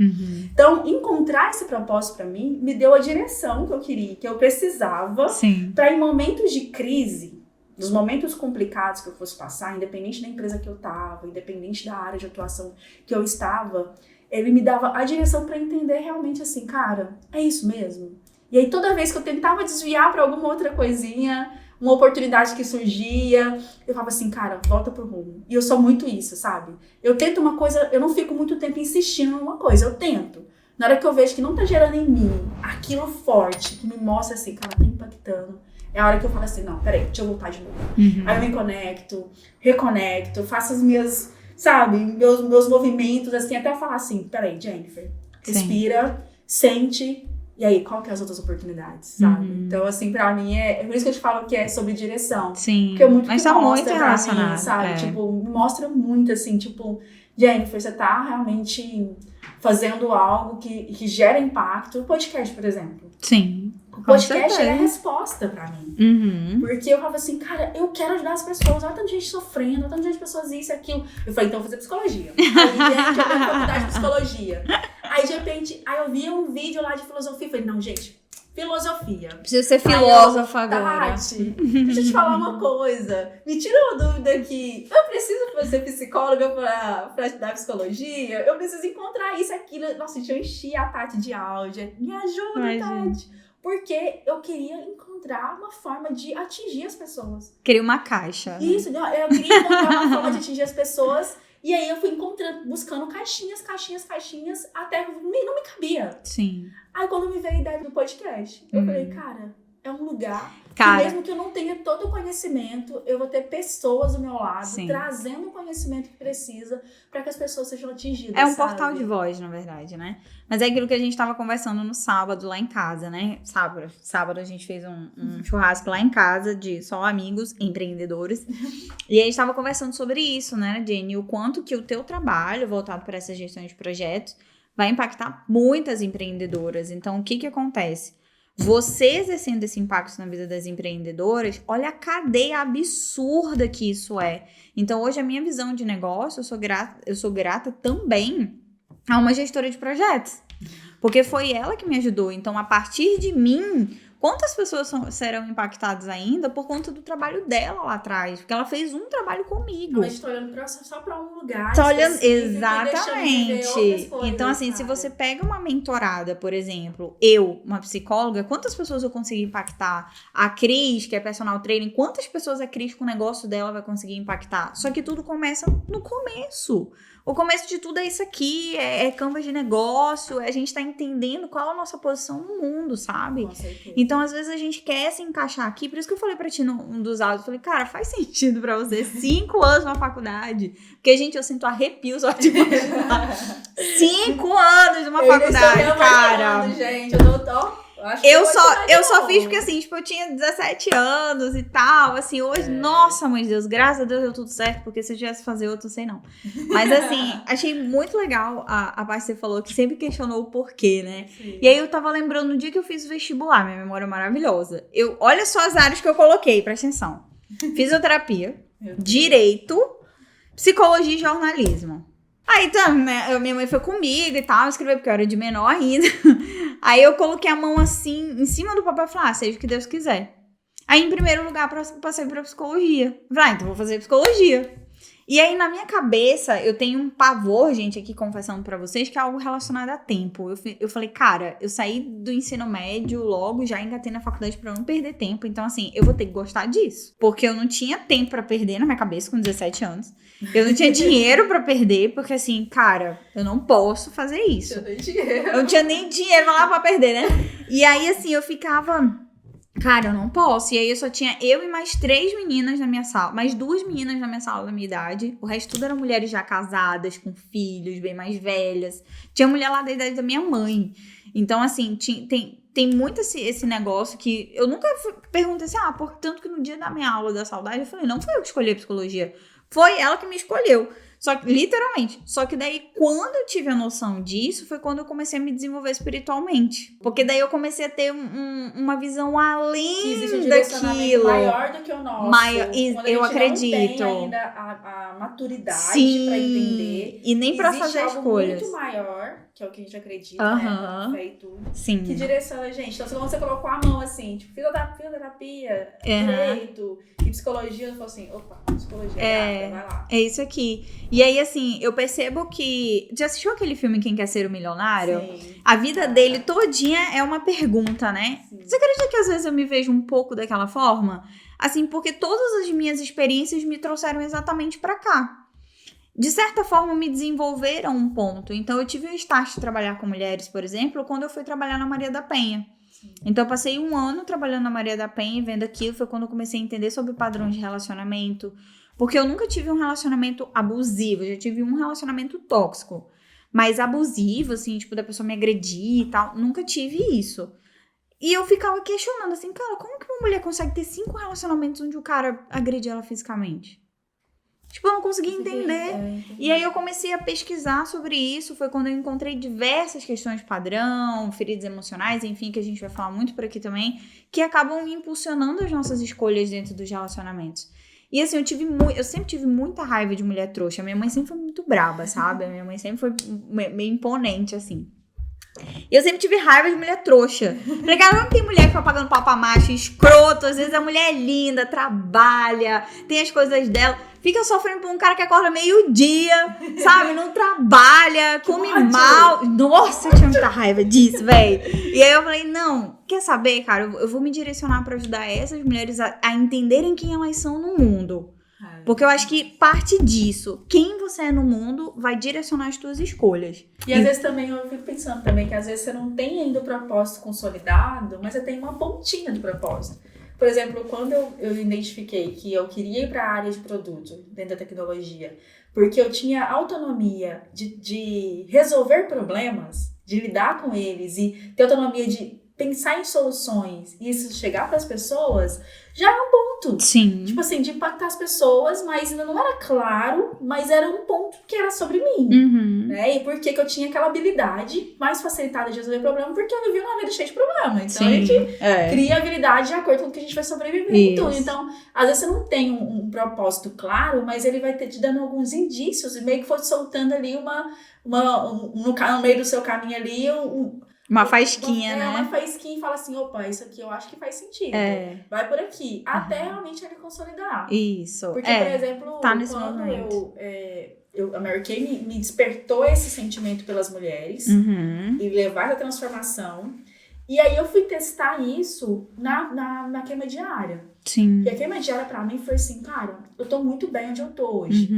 Então, encontrar esse propósito para mim me deu a direção que eu queria, que eu precisava, para em momentos de crise, nos momentos complicados que eu fosse passar, independente da empresa que eu estava, independente da área de atuação que eu estava, ele me dava a direção para entender realmente assim, cara, é isso mesmo? E aí toda vez que eu tentava desviar para alguma outra coisinha, uma oportunidade que surgia, eu falava assim, cara, volta pro rumo. E eu sou muito isso, sabe? Eu tento uma coisa, eu não fico muito tempo insistindo numa coisa, eu tento. Na hora que eu vejo que não tá gerando em mim aquilo forte, que me mostra assim, cara, tá impactando, é a hora que eu falo assim, não, peraí, deixa eu voltar de novo. Aí eu me conecto, reconecto, faço as minhas, sabe, meus movimentos, assim, até eu falar assim, peraí, Jennifer, respira, sente. E aí, qual que é as outras oportunidades, sabe? Então, assim, pra mim, é por isso que eu te falo que é sobre direção. Sim, porque muito mas que tá mostra muito pra relacionado, mim, sabe? Tipo, mostra muito, assim, tipo, Jennifer, você tá realmente fazendo algo que gera impacto. O podcast, por exemplo. Sim. O podcast é a resposta pra mim. Porque eu falava assim, cara, eu quero ajudar as pessoas. Olha tanta gente sofrendo, olha tanta gente, pessoas isso e aquilo. Eu falei, então eu vou fazer psicologia. Aí, gente, eu tenho faculdade de psicologia. Aí, de repente, eu via um vídeo lá de filosofia. Eu falei, não, gente, filosofia. Precisa ser filósofa agora. Tati, deixa eu te falar uma coisa. Me tira uma dúvida aqui. Eu preciso ser psicóloga pra estudar psicologia? Eu preciso encontrar isso, aquilo. Nossa, gente, eu enchi a Tati de áudio. Me ajuda, Tati. porque eu queria encontrar uma forma de atingir as pessoas. Queria uma caixa. Isso, eu queria encontrar uma forma de atingir as pessoas. E aí eu fui encontrando, buscando caixinhas, até não me cabia. Sim. Aí quando me veio a ideia do podcast, eu falei, cara, é um lugar que Cara, mesmo que eu não tenha todo o conhecimento, eu vou ter pessoas do meu lado, sim, trazendo o conhecimento que precisa para que as pessoas sejam atingidas, é um sabe? portal de voz, na verdade, né? Mas é aquilo que a gente tava conversando no sábado lá em casa, né? Sábado a gente fez um churrasco lá em casa de só amigos empreendedores. E aí a gente tava conversando sobre isso, né, Jenny? O quanto que o teu trabalho voltado para essa gestão de projetos vai impactar muitas empreendedoras. Então, o que que acontece? Você exercendo esse impacto na vida das empreendedoras, olha a cadeia absurda que isso é. Então, hoje, a minha visão de negócio, eu sou grata também a uma gestora de projetos. Porque foi ela que me ajudou. Então, a partir de mim, quantas pessoas serão impactadas ainda por conta do trabalho dela lá atrás? Porque ela fez um trabalho comigo. Mas estou olhando só para um lugar. Tá olhando, específico e exatamente. deixando de ver outras coisas, Então, assim, se sabe? você pega uma mentorada, por exemplo, eu, uma psicóloga, quantas pessoas eu consegui impactar? A Cris, que é personal trainer, quantas pessoas a Cris com o negócio dela vai conseguir impactar? Só que tudo começa no começo. O começo de tudo é isso aqui, é Canvas de negócio, a gente tá entendendo qual é a nossa posição no mundo, sabe? Com certeza. Então, às vezes, a gente quer se encaixar aqui. Por isso que eu falei pra ti num dos áudios. Eu falei, cara, faz sentido pra você 5 anos na faculdade. Porque, gente, eu sinto arrepios só de imaginar. 5 anos numa faculdade, cara. Gente, eu não tô... Eu só fiz porque, assim, tipo, eu tinha 17 anos e tal, assim, hoje, nossa, mãe de Deus, graças a Deus deu tudo certo, porque se eu tivesse fazer outro, sei não. Mas, assim, achei muito legal a parte que você falou, que sempre questionou o porquê, né? Sim. E aí eu tava lembrando no dia que eu fiz o vestibular, minha memória é maravilhosa. Olha só as áreas que eu coloquei, presta atenção. Fisioterapia, direito, psicologia e jornalismo. Aí, então, né, minha mãe foi comigo e tal, escreveu porque eu era de menor ainda. Aí eu coloquei a mão assim, em cima do papel e falei, seja o que Deus quiser. Aí, em primeiro lugar, passei pra psicologia. Falei, então vou fazer psicologia. E aí, na minha cabeça, eu tenho um pavor, gente, aqui confessando pra vocês, que é algo relacionado a tempo. Eu falei, cara, eu saí do ensino médio logo, já engatei na faculdade pra não perder tempo. Então, assim, eu vou ter que gostar disso. Porque eu não tinha tempo pra perder na minha cabeça com 17 anos. Eu não tinha dinheiro pra perder, porque assim, cara, eu não posso fazer isso. Eu não tinha nem dinheiro lá pra perder, né? E aí, assim, eu ficava... Cara, eu não posso. E aí eu só tinha eu e mais 3 meninas na minha sala. Mais 2 meninas na minha sala da minha idade. O resto tudo eram mulheres já casadas, com filhos, bem mais velhas. Tinha mulher lá da idade da minha mãe. Então, assim, tem muito esse negócio que... Eu nunca perguntei assim, portanto que no dia da minha aula da saudade, eu falei, não foi eu que escolhi a psicologia. Foi ela que me escolheu. Só que, literalmente. Só que daí, quando eu tive a noção disso, foi quando eu comecei a me desenvolver espiritualmente. Porque daí eu comecei a ter uma visão além daquilo. Maior do que o nosso. Eu acredito. Não tem ainda a maturidade Sim, pra entender. E nem pra fazer algo escolhas. Muito maior, que é o que a gente acredita, né? Fé e tudo. Sim. Que direciona a gente. Então, quando você colocou a mão assim, tipo, fisioterapia, direito e psicologia, eu falo assim, opa, psicologia, vai lá. É isso aqui. E aí, assim, eu percebo que... Já assistiu aquele filme Quem Quer Ser o Milionário? Sim. A vida dele todinha é uma pergunta, né? Sim. Você acredita que às vezes eu me vejo um pouco daquela forma? Assim, porque todas as minhas experiências me trouxeram exatamente pra cá. De certa forma, me desenvolveram um ponto. Então, eu tive o start de trabalhar com mulheres, por exemplo, quando eu fui trabalhar na Maria da Penha. Sim. Então, eu passei 1 ano trabalhando na Maria da Penha e vendo aquilo. Foi quando eu comecei a entender sobre padrões de relacionamento. Porque eu nunca tive um relacionamento abusivo. Eu já tive um relacionamento tóxico. Mas abusivo, assim, tipo, da pessoa me agredir e tal. Nunca tive isso. E eu ficava questionando, assim, cara, como que uma mulher consegue ter 5 relacionamentos onde o cara agride ela fisicamente? Tipo, eu não conseguia entender. E aí eu comecei a pesquisar sobre isso. Foi quando eu encontrei diversas questões padrão, feridas emocionais, enfim, que a gente vai falar muito por aqui também, que acabam impulsionando as nossas escolhas dentro dos relacionamentos. E assim, eu sempre tive muita raiva de mulher trouxa. Minha mãe sempre foi muito braba, sabe? A minha mãe sempre foi meio imponente, assim. E eu sempre tive raiva de mulher trouxa. Falei, cara, não tem mulher que fica pagando pau pra macho, escroto. Às vezes a mulher é linda, trabalha, tem as coisas dela. Fica sofrendo por um cara que acorda meio-dia, sabe? Não trabalha, come mal. Nossa, eu tinha muita raiva disso, velho. E aí eu falei, não, quer saber, cara? Eu vou me direcionar pra ajudar essas mulheres a entenderem quem elas são no mundo. Porque eu acho que parte disso, quem você é no mundo vai direcionar as tuas escolhas. E às vezes também, eu fico pensando também que às vezes você não tem ainda o propósito consolidado, mas você tem uma pontinha de propósito. Por exemplo, quando eu identifiquei que eu queria ir para a área de produto dentro da tecnologia, porque eu tinha autonomia de resolver problemas, de lidar com eles e ter autonomia de pensar em soluções e isso chegar para as pessoas, já é um ponto. Sim. Tipo assim, de impactar as pessoas, mas ainda não era claro, mas era um ponto que era sobre mim. Uhum. Né? E por que eu tinha aquela habilidade mais facilitada de resolver problema? Porque eu vivia uma vida cheia de problema. Então Sim, a gente cria habilidade de acordo com o que a gente vai sobreviver em tudo. Então, às vezes você não tem um propósito claro, mas ele vai te dando alguns indícios e meio que foi soltando ali no meio do seu caminho ali, uma faísquinha, né? Uma faísquinha e fala assim, opa, isso aqui eu acho que faz sentido. Vai por aqui. Até realmente ele consolidar. Isso. Porque, por exemplo, tá nesse quando momento. a Mary Kay me despertou esse sentimento pelas mulheres e levar a transformação. E aí eu fui testar isso na queima diária. Sim. E a queima diária pra mim foi assim, cara, eu tô muito bem onde eu tô hoje.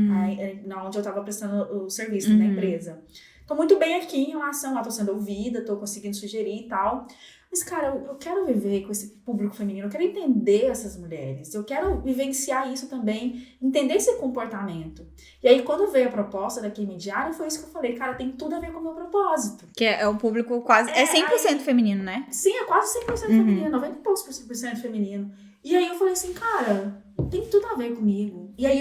Onde eu tava prestando o serviço na empresa. Tô muito bem aqui em relação a tô sendo ouvida, tô conseguindo sugerir e tal. Mas, cara, eu quero viver com esse público feminino, eu quero entender essas mulheres, eu quero vivenciar isso também, entender esse comportamento. E aí, quando veio a proposta da queima diária, foi isso que eu falei, cara, tem tudo a ver com o meu propósito. Que é um público quase... É 100% feminino, né? Sim, é quase 100% feminino, 90 e poucos por cento feminino. E aí eu falei assim, cara, tem tudo a ver comigo. E aí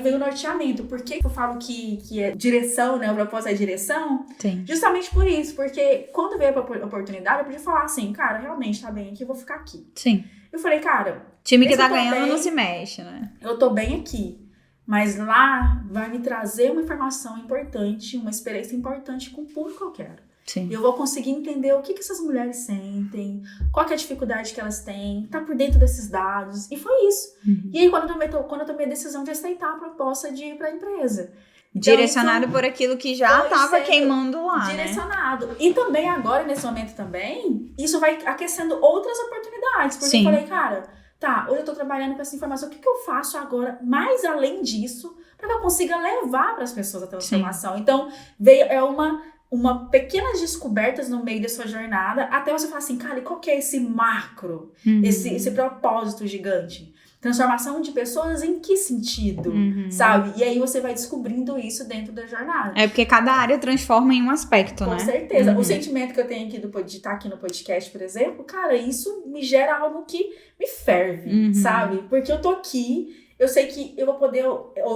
veio o norteamento. Por que eu falo que é direção, né? O propósito é direção? Sim. Justamente por isso. Porque quando veio a oportunidade, eu podia falar assim, cara, realmente tá bem aqui, eu vou ficar aqui. Sim. Eu falei, cara... Time que tá ganhando não se mexe, né? Eu tô bem aqui. Mas lá vai me trazer uma informação importante, uma experiência importante com o público que eu quero. Sim. Eu vou conseguir entender o que essas mulheres sentem, qual que é a dificuldade que elas têm, tá por dentro desses dados. E foi isso. E aí, quando eu tomei a decisão de aceitar a proposta de ir pra empresa. Direcionado então, por aquilo que já tava queimando lá, direcionado. Né? E também agora, nesse momento também, isso vai aquecendo outras oportunidades. Porque Sim. eu falei, cara, tá, hoje eu tô trabalhando com essa informação, o que eu faço agora, mais além disso, para que eu consiga levar para as pessoas a transformação. Sim. Então, uma pequenas descobertas no meio da sua jornada, até você falar assim, cara, e qual que é esse macro, esse propósito gigante? Transformação de pessoas em que sentido, sabe? E aí você vai descobrindo isso dentro da jornada. É porque cada área transforma em um aspecto, né? Com certeza. O sentimento que eu tenho aqui de estar aqui no podcast, por exemplo, cara, isso me gera algo que me ferve, sabe? Porque eu tô aqui... Eu sei que eu vou poder,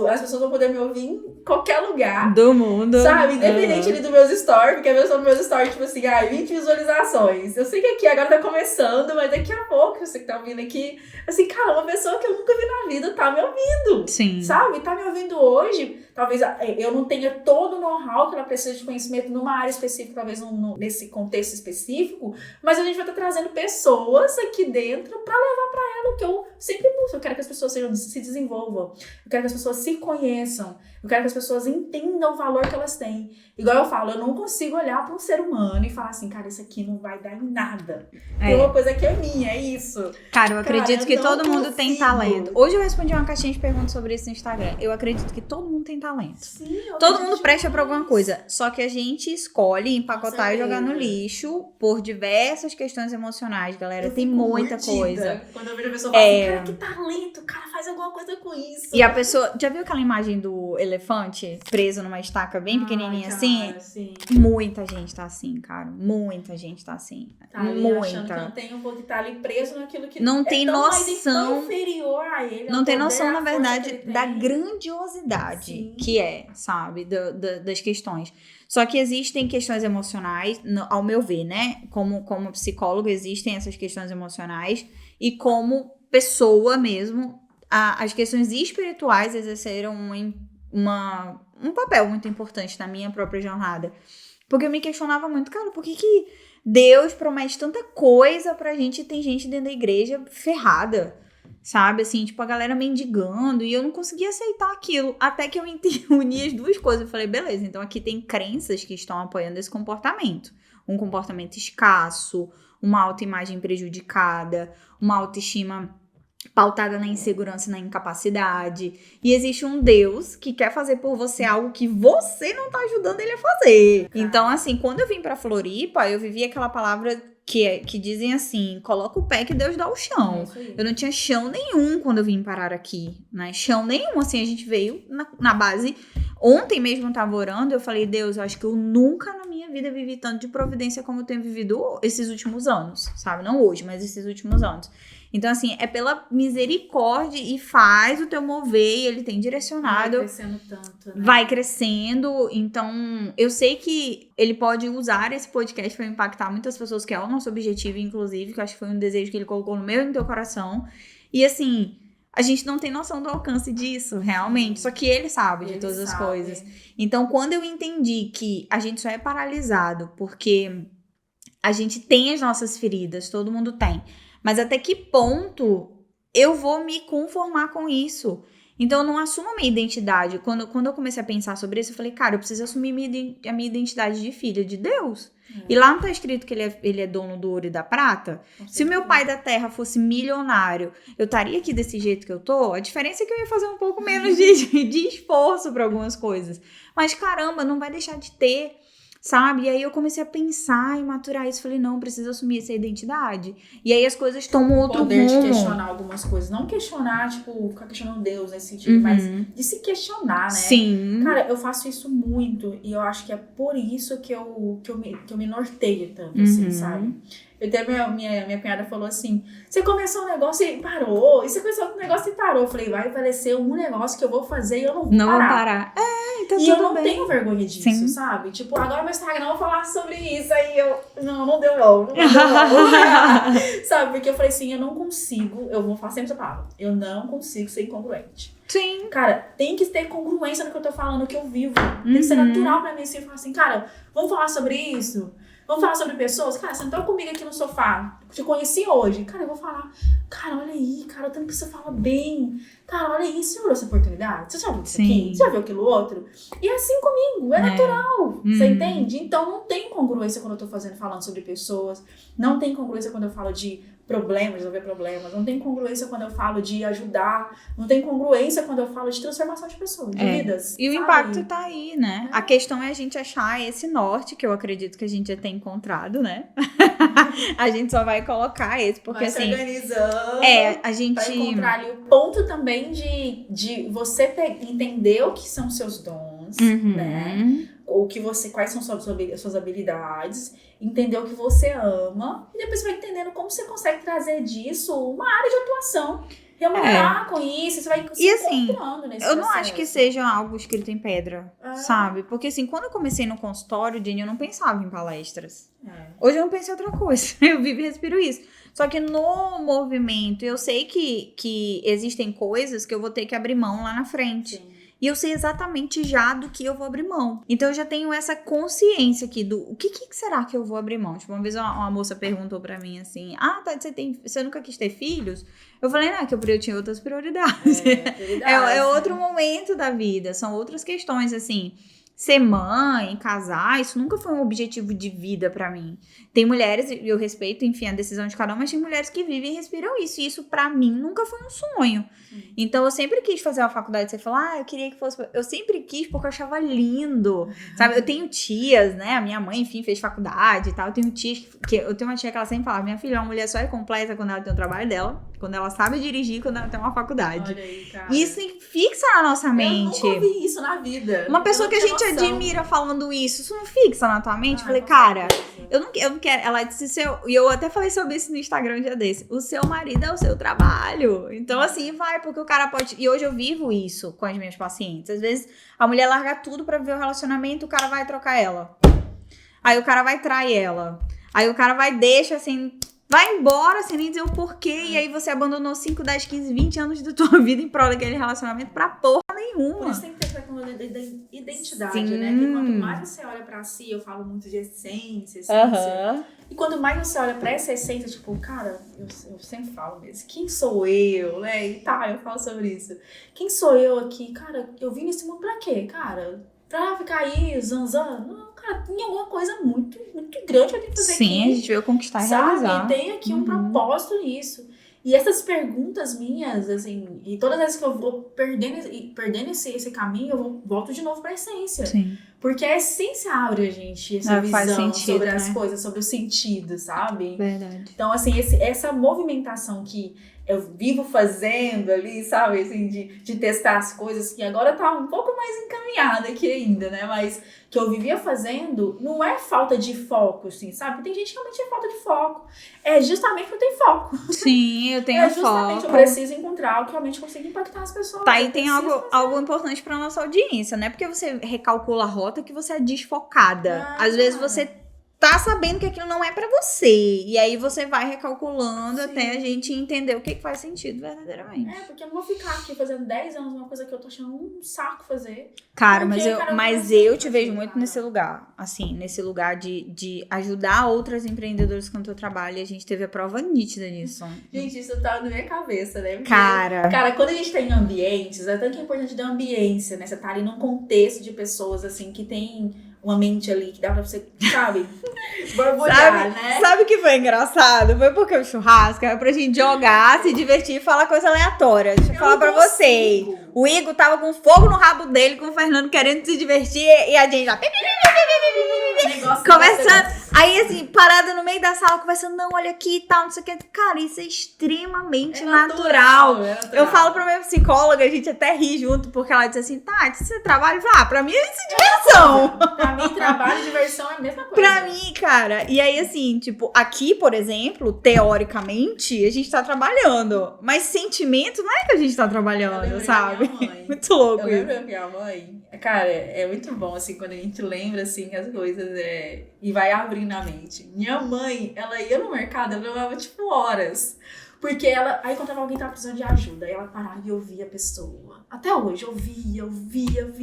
as pessoas vão poder me ouvir em qualquer lugar. Do mundo. Sabe? Independente ali dos meus stories, porque a pessoa dos meus stories, tipo assim, 20 visualizações. Eu sei que aqui agora tá começando, mas daqui a pouco, você que tá ouvindo aqui, assim, cara, uma pessoa que eu nunca vi na vida tá me ouvindo. Sim. Sabe? Tá me ouvindo hoje. Talvez eu não tenha todo o know-how que ela precisa de conhecimento numa área específica, talvez nesse contexto específico, mas a gente vai estar trazendo pessoas aqui dentro pra levar pra ela o que eu sempre busco. Eu quero que as pessoas se desenvolvam, eu quero que as pessoas se conheçam, eu quero que as pessoas entendam o valor que elas têm. Igual eu falo, eu não consigo olhar para um ser humano e falar assim, cara, isso aqui não vai dar em nada. Tem uma coisa que é minha, é isso. Cara, eu acredito que todo mundo tem talento. Hoje eu respondi uma caixinha de perguntas sobre isso no Instagram. Eu acredito que todo mundo tem talento. Sim, todo mundo presta pra alguma coisa. Só que a gente escolhe empacotar e jogar no lixo por diversas questões emocionais, galera. Tem muita coisa. Quando eu vejo a pessoa falar assim, cara, que talento, cara, faz alguma coisa com isso. E a pessoa, já viu aquela imagem do elefante preso numa estaca bem pequenininha assim? Sim. Muita gente tá assim, cara. Muita gente tá assim. Tá ali achando que não tem um pouco que tá ali preso naquilo que não tem noção, inferior a ele. Não tem noção, na verdade, da grandiosidade que é, sabe? Das questões. Só que existem questões emocionais, ao meu ver, né? Como psicólogo, existem essas questões emocionais. E como pessoa mesmo, as questões espirituais exerceram um papel muito importante na minha própria jornada. Porque eu me questionava muito, cara, por que Deus promete tanta coisa pra gente e tem gente dentro da igreja ferrada, sabe? Assim, tipo, a galera mendigando e eu não conseguia aceitar aquilo. Até que eu uni as duas coisas. Eu falei, beleza, então aqui tem crenças que estão apoiando esse comportamento. Um comportamento escasso, uma autoimagem prejudicada, uma autoestima pautada na insegurança e na incapacidade. E existe um Deus que quer fazer por você algo que você não tá ajudando ele a fazer. Então, assim, quando eu vim pra Floripa, eu vivi aquela palavra que dizem assim, coloca o pé que Deus dá o chão. Eu não tinha chão nenhum quando eu vim parar aqui, né? Chão nenhum, assim, a gente veio na base. Ontem mesmo eu tava orando, eu falei, Deus, eu acho que eu nunca na minha vida vivi tanto de providência como eu tenho vivido esses últimos anos, sabe? Não hoje, mas esses últimos anos. Então, assim, é pela misericórdia e faz o teu mover, e ele tem direcionado. Vai crescendo tanto, né? Vai crescendo. Então, eu sei que ele pode usar esse podcast para impactar muitas pessoas, que é o nosso objetivo, inclusive, que eu acho que foi um desejo que ele colocou no meu e no teu coração. E, assim, a gente não tem noção do alcance disso, realmente. Só que ele sabe de todas as coisas. Então, quando eu entendi que a gente só é paralisado porque a gente tem as nossas feridas, todo mundo tem. Mas até que ponto eu vou me conformar com isso? Então, eu não assumo a minha identidade. Quando eu comecei a pensar sobre isso, eu falei, cara, eu preciso assumir a minha identidade de filha de Deus. E lá não tá escrito que ele é dono do ouro e da prata? Se o meu pai da terra fosse milionário, eu estaria aqui desse jeito que eu tô? A diferença é que eu ia fazer um pouco menos de esforço para algumas coisas. Mas, caramba, não vai deixar de ter... Sabe? E aí eu comecei a pensar e maturar isso. Falei, não, preciso assumir essa identidade. E aí as coisas tomam outro rumo. Poder de questionar algumas coisas. Não questionar, tipo, ficar questionando Deus nesse sentido, mas de se questionar, né? Sim. Cara, eu faço isso muito. E eu acho que é por isso que eu me norteio tanto, assim, sabe? Eu até minha cunhada falou assim, você começou um negócio e parou. E você começou outro negócio e parou. Eu falei, vai aparecer um negócio que eu vou fazer e eu não vou parar. Não vou parar. Então e tudo eu não bem. tenho vergonha disso, Sim. sabe? Tipo, agora meu Instagram, eu vou falar sobre isso. Aí eu, não deu não. Sabe? Porque eu falei assim, eu não consigo, eu vou falar sempre essa palavra, eu não consigo ser incongruente. Sim. Cara, tem que ter congruência no que eu tô falando, no que eu vivo. Tem que ser natural pra mim, assim, falar assim, cara, vamos falar sobre isso? Vamos falar sobre pessoas? Cara, você sentou comigo aqui no sofá, te conheci hoje. Cara, eu vou falar, cara, olha aí, cara, tanto que você fala bem. Cara, olha aí, você olhou essa oportunidade? Você já viu isso aqui? Você já viu aquilo outro? E é assim comigo, é natural. Você entende? Então não tem congruência quando eu tô falando sobre pessoas. Não tem congruência quando eu falo de problemas, resolver problemas. Não tem congruência quando eu falo de ajudar. Não tem congruência quando eu falo de transformação de pessoas, de vidas. E o impacto tá aí, né? A questão é a gente achar esse norte, que eu acredito que a gente já tem encontrado, né? A gente só vai colocar esse, porque vai se assim... organizando. A gente... Pra encontrar ali o ponto também de você entender o que são seus dons, né? Ou quais são suas habilidades, entender o que você ama, e depois vai entendendo como você consegue trazer disso uma área de atuação. Remunerar com isso, você vai se encontrando nesse processo. Eu não acho que seja algo escrito em pedra, sabe? Porque assim, quando eu comecei no consultório, Jenny, eu não pensava em palestras. Hoje eu não penso em outra coisa. Eu vivo e respiro isso. Só que no movimento, eu sei que existem coisas que eu vou ter que abrir mão lá na frente. Sim. E eu sei exatamente já do que eu vou abrir mão. Então eu já tenho essa consciência aqui do o que será que eu vou abrir mão. Tipo, uma vez uma moça perguntou pra mim assim, você nunca quis ter filhos? Eu falei, não, que eu tinha outras prioridades. É outro momento da vida, são outras questões, assim. Ser mãe, casar, isso nunca foi um objetivo de vida pra mim. Tem mulheres, e eu respeito, enfim, a decisão de cada uma, mas tem mulheres que vivem e respiram isso. E isso, pra mim, nunca foi um sonho. Então, eu sempre quis fazer uma faculdade. Você fala, eu queria que fosse... Eu sempre quis porque eu achava lindo, sabe? Eu tenho tias, né? A minha mãe, enfim, fez faculdade e tal. Eu tenho tias eu tenho uma tia que ela sempre fala, minha filha, uma mulher só é completa quando ela tem o trabalho dela, quando ela sabe dirigir, quando ela tem uma faculdade. Olha aí, cara. Isso fixa na nossa mente. Eu nunca ouvi isso na vida. Uma pessoa que a gente admira falando isso não fixa na tua mente? Eu falei, cara, eu não quero. Ela disse, e eu até falei sobre isso no Instagram um dia desse. O seu marido é o seu trabalho. Então, assim, vai, porque o cara pode... E hoje eu vivo isso com as minhas pacientes. Às vezes, a mulher larga tudo pra viver o relacionamento, o cara vai trocar ela. Aí o cara vai trair ela. Aí o cara deixa, assim... Vai embora sem nem dizer o porquê. E aí você abandonou 5, 10, 15, 20 anos da tua vida em prol daquele relacionamento pra porra nenhuma. Por isso tem que ter da identidade, Sim. né? Porque quanto mais você olha pra si, eu falo muito de essência. E quanto mais você olha pra essa essência, tipo, cara, eu sempre falo mesmo, quem sou eu, né? E tá, eu falo sobre isso. Quem sou eu aqui? Cara, eu vim nesse mundo pra quê, cara? Pra ficar aí zanzando? Não, cara, tem alguma coisa muito, muito grande eu tenho que fazer aqui. Sim, a gente veio conquistar e sabe? realizar. Tem aqui um propósito nisso. E essas perguntas minhas, assim, e todas as vezes que eu vou perdendo esse caminho, eu volto de novo pra essência. Sim. Porque a essência abre a gente essa Faz visão sentido, sobre né? as coisas, sobre o sentido, sabe? Verdade. Então, assim, essa movimentação que eu vivo fazendo ali, sabe? Assim, de testar as coisas, que agora tá um pouco mais encaminhada aqui ainda, né? Mas que eu vivia fazendo, não é falta de foco, assim, sabe? Tem gente que realmente é falta de foco. É justamente porque eu tenho foco. Sim, eu tenho É justamente, foco. eu preciso encontrar algo que realmente consiga impactar as pessoas. Tá, e Eu tem preciso algo importante pra nossa audiência, né? Porque você recalcula a rota que você é desfocada. Às vezes você tá sabendo que aquilo não é pra você. E aí você vai recalculando até a gente entender o que faz sentido verdadeiramente. É, porque eu não vou ficar aqui fazendo 10 anos uma coisa que eu tô achando um saco fazer. Cara, Porque, mas eu te vejo muito nesse lugar. Assim, nesse lugar de ajudar outras empreendedoras com o teu trabalho. E a gente teve a prova nítida disso. Gente, isso tá na minha cabeça, né? Porque, Cara, quando a gente tá em ambientes, é tanto que é importante da ambiência, né? Você tá ali num contexto de pessoas, assim, que tem uma mente ali que dá pra você, sabe? Borbulhar, né? Sabe o que foi engraçado? Foi porque o churrasco era pra gente jogar, se divertir e falar coisa aleatória. Deixa eu falar pra vocês. O Igor tava com fogo no rabo dele, com o Fernando querendo se divertir e a gente já... Conversando. Aí, assim, parada no meio da sala, conversando, não, olha aqui e tal, não sei o que. Cara, isso é extremamente natural. Eu falo pra minha psicóloga, a gente até ri junto, porque ela disse assim, Tati, você trabalha? Eu falo, pra mim é isso diversão. Pra mim, trabalho e diversão é a mesma coisa. Pra mim, cara. E aí, assim, tipo, aqui, por exemplo, teoricamente, a gente tá trabalhando. Mas sentimento não é que a gente tá trabalhando, sabe? Muito louco eu isso. lembro minha mãe. Cara, é muito bom, assim, quando a gente lembra, assim, as coisas e vai abrindo na mente. Minha mãe, ela ia no mercado, ela levava, tipo, horas. Porque ela, aí encontrava alguém que tava precisando de ajuda, aí ela parava e ouvia a pessoa. Até hoje, eu via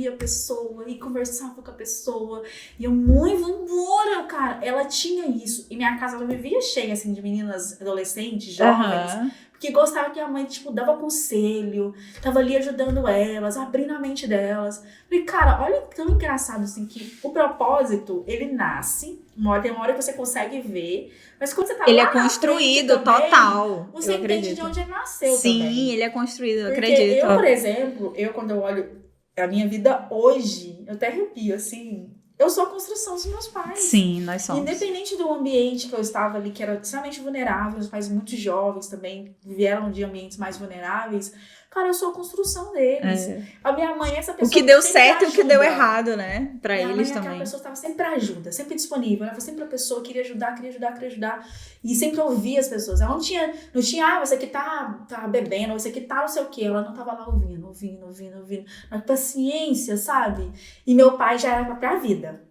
a pessoa e conversava com a pessoa. E eu, mãe, vambora, cara. Ela tinha isso. E minha casa, ela vivia cheia, assim, de meninas adolescentes, jovens. Que gostava que a mãe, tipo, dava conselho, tava ali ajudando elas, abrindo a mente delas. Falei, cara, olha tão engraçado, assim, que o propósito, ele nasce, tem uma hora que você consegue ver, mas quando você tá ele lá é construído, na frente também, total. você eu entende acredito. de onde ele nasceu. Sim, também. ele é construído, eu Porque acredito. eu, por exemplo, quando eu olho a minha vida hoje, eu até arrepio, assim, eu sou a construção dos meus pais. Sim, nós somos. Independente do ambiente que eu estava ali, que era extremamente vulnerável, os pais muito jovens também vieram de ambientes mais vulneráveis. Cara, eu sou a construção deles. A minha mãe, essa pessoa. O que deu sempre certo e o que ajuda. deu errado, né? Pra Minha eles mãe é também. aquela pessoa que estava sempre pra ajuda, sempre disponível. Ela foi sempre a pessoa que queria ajudar. E sempre ouvia as pessoas. Ela não tinha, você aqui tá bebendo, você aqui tá não sei o quê. Ela não tava lá ouvindo. Na paciência, sabe? E meu pai já era pra vida.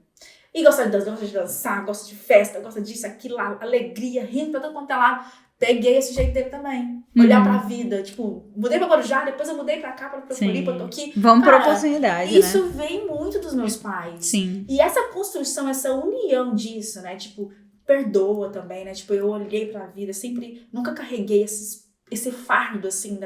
E gosta de dançar, gosta de festa, gosta disso, aquilo, alegria, rindo pra todo quanto é lado. Peguei esse jeito dele também. Olhar pra vida. Tipo, mudei pra Guarujá, depois eu mudei pra cá, pra Floripa, eu tô aqui. Vamos Cara, pra oportunidade, isso né? vem muito dos meus pais. Sim. E essa construção, essa união disso, né? Tipo, perdoa também, né? Tipo, eu olhei pra vida, sempre, nunca carreguei esse fardo, assim,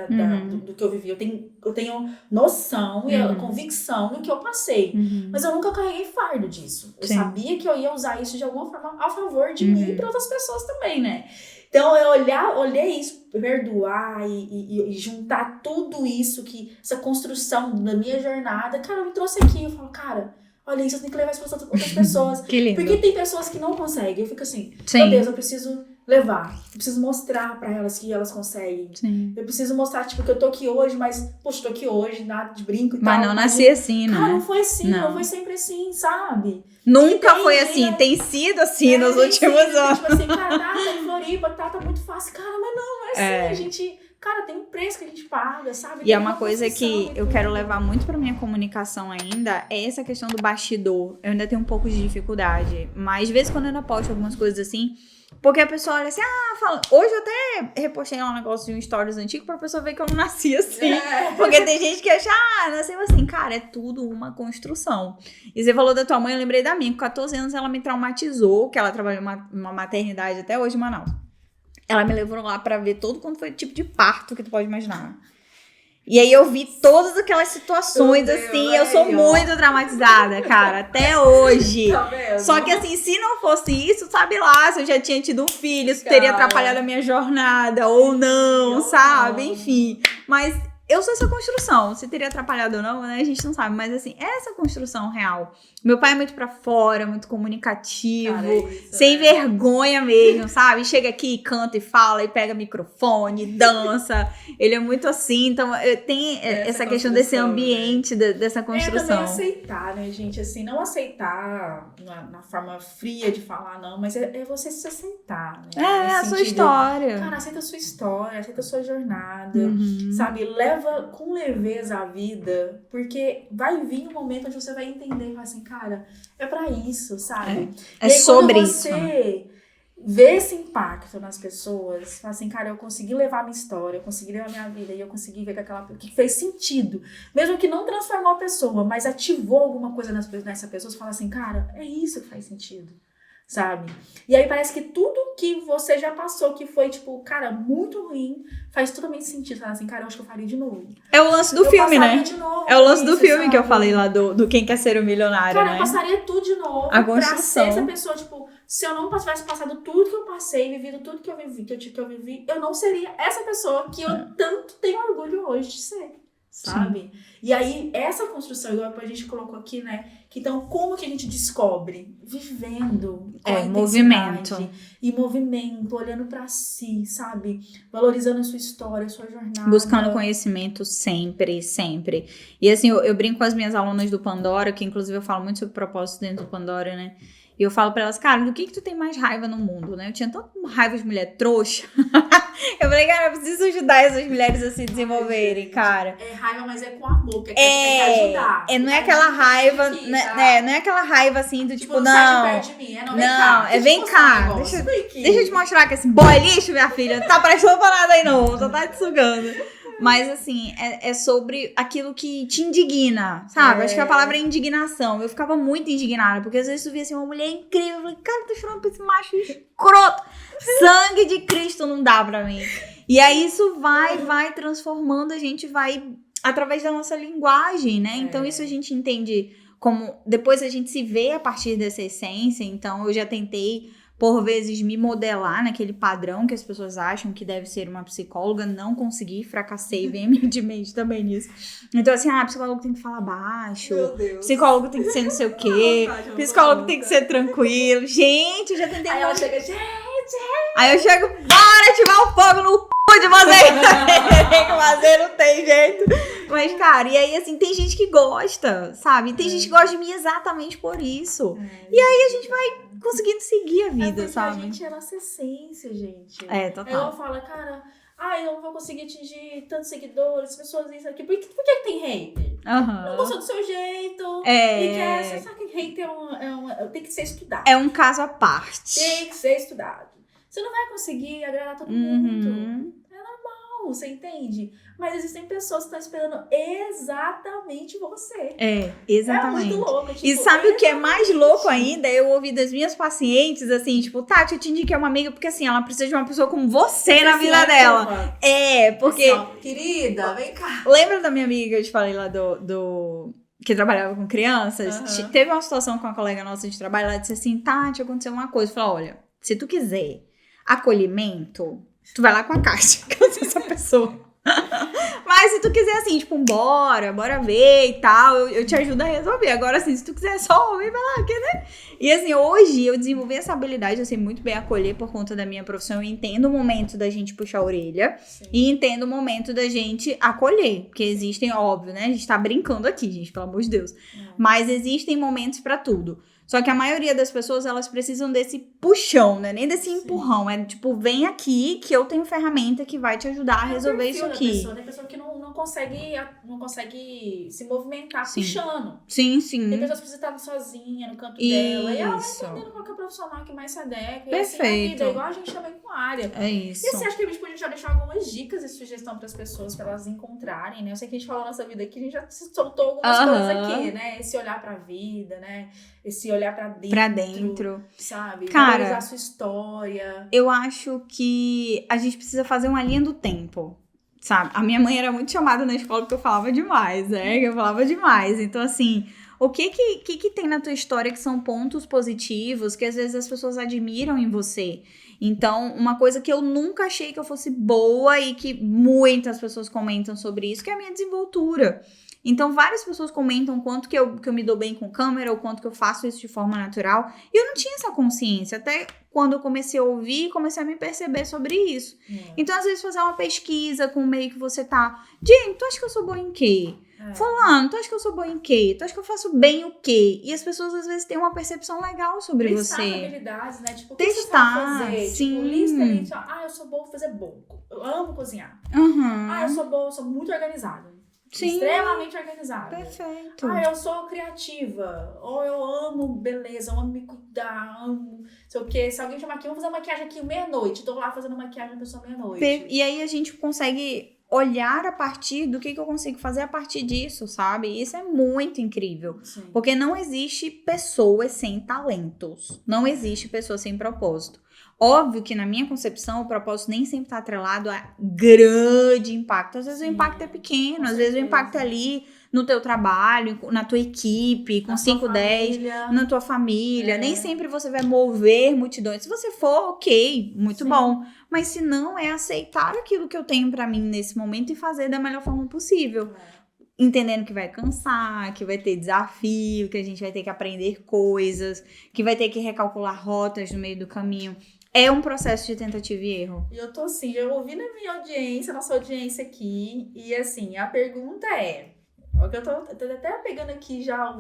do que eu vivi. Eu tenho noção e a convicção do que eu passei. Mas eu nunca carreguei fardo disso. Eu sabia que eu ia usar isso de alguma forma a favor de mim e para outras pessoas também, né? Então, eu olhei isso, perdoar e juntar tudo isso, essa construção da minha jornada, cara, me trouxe aqui. Eu falo, cara, olha isso, eu tenho que levar isso para outras pessoas. Que lindo. Porque tem pessoas que não conseguem. Eu fico assim, Sim. meu Deus, eu preciso levar. Eu preciso mostrar pra elas que elas conseguem. Sim. Eu preciso mostrar, tipo, que eu tô aqui hoje, mas, poxa, tô aqui hoje, nada de brinco e tal. Mas não nasci assim, né? Cara, não foi assim, Não. não foi sempre assim, sabe? Nunca tem, foi assim, né? tem sido assim nos últimos anos. Tipo assim, cara, tá em Floripa, tá muito fácil. Cara, mas não é assim, a gente... Cara, tem um preço que a gente paga, sabe? E é uma coisa que eu quero levar muito pra minha comunicação ainda, é essa questão do bastidor. Eu ainda tenho um pouco de dificuldade, mas de vez em quando eu ainda posto algumas coisas assim, Porque a pessoa olha assim, fala... Hoje eu até repostei um negócio de um stories antigo pra pessoa ver que eu não nasci assim. Porque tem gente que acha, nasceu assim. Cara, é tudo uma construção. E você falou da tua mãe, eu lembrei da minha. Com 14 anos ela me traumatizou, que ela trabalhou numa maternidade até hoje em Manaus. Ela me levou lá pra ver todo quanto foi tipo de parto que tu pode imaginar. E aí eu vi todas aquelas situações, assim, eu sou muito traumatizada, cara, até hoje. Tá vendo? Só que assim, se não fosse isso, sabe lá, se eu já tinha tido um filho, isso teria atrapalhado a minha jornada, ou não, sabe? Enfim, mas eu sou essa construção, se teria atrapalhado ou não, né, a gente não sabe, mas assim, é essa construção real. Meu pai é muito pra fora, muito comunicativo, Cara, é isso, sem vergonha mesmo, sabe? Chega aqui, canta e fala, e pega microfone, dança. Ele é muito assim, então tem essa questão desse ambiente, dessa construção. É também aceitar, né, gente? Assim, não aceitar na forma fria de falar, não, mas é você se aceitar, né? É, a sua história. Cara, aceita a sua história, aceita a sua jornada, sabe? Leva com leveza a vida, porque vai vir um momento onde você vai entender e falar assim, cara, é pra isso, sabe? É e aí, sobre quando isso, você né? vê esse impacto nas pessoas, fala assim, cara, eu consegui levar minha história, eu consegui levar minha vida, e eu consegui ver que fez sentido. Mesmo que não transformou a pessoa, mas ativou alguma coisa nessa pessoa, você fala assim, cara, é isso que faz sentido. Sabe? E aí parece que tudo que você já passou, que foi, tipo, cara, muito ruim, faz totalmente sentido. Fala assim, cara, eu acho que eu faria de novo. É o lance do filme, né? De novo, é o lance do filme, sabe? Que eu falei lá do Quem Quer Ser o Milionário, cara, né? eu passaria tudo de novo A pra construção. ser essa pessoa, tipo, se eu não tivesse passado tudo que eu passei, vivido tudo que eu vivi, eu não seria essa pessoa que eu tanto tenho orgulho hoje de ser. Sabe? Sim. E aí, essa construção, igual a gente colocou aqui, né? Que então, como que a gente descobre? Vivendo. Movimento. E movimento, olhando pra si, sabe? Valorizando a sua história, a sua jornada. Buscando conhecimento sempre, sempre. E assim, eu brinco com as minhas alunas do Pandora, que inclusive eu falo muito sobre propósito dentro do Pandora, né? E eu falo pra elas, cara, do que tu tem mais raiva no mundo, né? Eu tinha tanta raiva de mulher trouxa. Eu falei, cara, eu preciso ajudar essas mulheres a se desenvolverem, cara. É raiva, mas é com amor, porque quer ajudar. Não é aquela raiva, não é aquela raiva assim do tipo, não. Sai de perto de mim. Vem cá. Deixa eu te mostrar que esse boy lixo, minha filha, não tá prestando pra nada aí não, só tá te sugando. Mas, assim, é sobre aquilo que te indigna, sabe? Acho que a palavra é indignação. Eu ficava muito indignada, porque às vezes tu via assim, uma mulher incrível. Eu falei, cara, tô chorando pra esse macho escroto. Sangue de Cristo não dá pra mim. E aí isso vai transformando, a gente vai através da nossa linguagem, né? Então isso a gente entende como... Depois a gente se vê a partir dessa essência. Então eu já tentei... por vezes me modelar naquele padrão que as pessoas acham que deve ser uma psicóloga, não consegui, fracassei veementemente também nisso. Então assim, psicólogo tem que falar baixo, psicólogo tem que ser não sei o quê, psicólogo tem que ser tranquilo. Gente, eu já tentei... Aí ela chega, Aí eu chego, bora ativar o fogo no c*** de você! Fazer não tem jeito. Mas, cara, e aí assim, tem gente que gosta, sabe? Tem gente que gosta de mim exatamente por isso. E aí a gente vai conseguindo seguir a vida, sabe? A gente é nossa essência, gente. Total. Aí ela fala, cara, eu não vou conseguir atingir tantos seguidores, pessoas isso aqui. Por que tem hater? Não gostou do seu jeito. E quer, você sabe que hater tem que ser estudado. É um caso à parte. Tem que ser estudado. Você não vai conseguir agradar todo mundo. É normal, você entende? Mas existem pessoas que estão esperando exatamente você. Exatamente. É muito louco. Tipo, e sabe o que é mais louco ainda? Eu ouvi das minhas pacientes, assim, tipo, Tati, eu te indiquei uma amiga, porque assim, ela precisa de uma pessoa como você na vida dela. Porque... querida, vem cá. Lembra da minha amiga que eu te falei lá que trabalhava com crianças? Teve uma situação com uma colega nossa de trabalho, ela disse assim, Tati, aconteceu uma coisa. Eu falei, olha, se tu quiser acolhimento, tu vai lá com a Caixa, que eu sou essa pessoa. Mas se tu quiser assim, tipo, bora ver e tal, eu te ajudo a resolver. Agora assim, se tu quiser só ouvir, vai lá, né? E assim, hoje eu desenvolvi essa habilidade, eu sei muito bem acolher por conta da minha profissão. Eu entendo o momento da gente puxar a orelha. Sim. E entendo o momento da gente acolher. Porque existem, óbvio, né? A gente tá brincando aqui, gente, pelo amor de Deus. Mas existem momentos pra tudo. Só que a maioria das pessoas, elas precisam desse puxão, né? Nem desse empurrão. É tipo, vem aqui que eu tenho ferramenta que vai te ajudar a resolver isso aqui. Tem pessoa que não consegue se movimentar Sim. puxando. Sim, sim. Tem pessoas que precisam estar sozinha no canto dela. E ela vai Isso. entendendo qual que é o profissional que mais se adequa. E assim Perfeito. a vida, igual a gente também com a área. É isso. E assim, acho que a gente podia já deixar algumas dicas e sugestão para as pessoas, para elas encontrarem, né? Eu sei que a gente falou nossa vida aqui, a gente já soltou algumas coisas aqui, né? Esse olhar pra vida, né? Esse olhar pra dentro. Sabe? Cara, valorizar a sua história. Eu acho que a gente precisa fazer uma linha do tempo, sabe? A minha mãe era muito chamada na escola porque eu falava demais, né? Eu falava demais. Então, assim, o que tem na tua história que são pontos positivos que às vezes as pessoas admiram em você? Então, uma coisa que eu nunca achei que eu fosse boa e que muitas pessoas comentam sobre isso, que é a minha desenvoltura. Então, várias pessoas comentam o quanto que eu me dou bem com câmera, ou quanto que eu faço isso de forma natural. E eu não tinha essa consciência, até quando eu comecei a ouvir e comecei a me perceber sobre isso. Então, às vezes, fazer uma pesquisa com o meio que você tá. Jane, tu acha que eu sou boa em quê? Fulano, tu acha que eu sou boa em quê? Tu acha que eu faço bem o quê? E as pessoas, às vezes, têm uma percepção legal sobre testar você. habilidades, né? Tipo, o testar, que você sabe fazer? sim. Tipo, lista ali, tipo, eu sou boa em fazer bolo. Eu amo cozinhar. Uhum. Eu sou boa, eu sou muito organizada. Sim. Extremamente organizada. Perfeito. Eu sou criativa. Ou eu amo beleza, eu amo me cuidar, amo sei o quê. Se alguém chamar aqui, vamos fazer maquiagem aqui meia-noite. Tô lá fazendo maquiagem da pessoa meia-noite. E aí a gente consegue olhar a partir do que eu consigo fazer a partir disso, sabe? Isso é muito incrível. Sim. Porque não existe pessoas sem talentos. Não existe pessoa sem propósito. Óbvio que na minha concepção o propósito nem sempre está atrelado a grande impacto. Às vezes o impacto é pequeno, às vezes o impacto é ali no teu trabalho, na tua equipe, com 5, 10, na tua família. Nem sempre você vai mover multidões. Se você for, ok, muito bom. Mas se não, é aceitar aquilo que eu tenho pra mim nesse momento e fazer da melhor forma possível. Entendendo que vai cansar, que vai ter desafio, que a gente vai ter que aprender coisas, que vai ter que recalcular rotas no meio do caminho. É um processo de tentativa e erro. E eu tô assim, eu ouvi na minha audiência, nossa audiência aqui, e assim, a pergunta é... Eu tô até pegando aqui já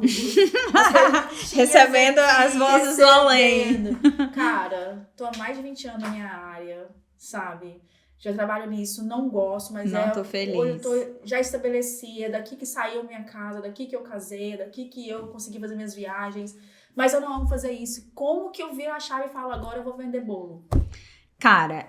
recebendo as vozes do além. Cara, tô há mais de 20 anos na minha área, sabe? Já trabalho nisso, não gosto, mas tô feliz. Hoje eu tô já estabeleci, é daqui que saiu minha casa, daqui que eu casei, daqui que eu consegui fazer minhas viagens. Mas eu não amo fazer isso. Como que eu viro a chave e falo, agora eu vou vender bolo? Cara,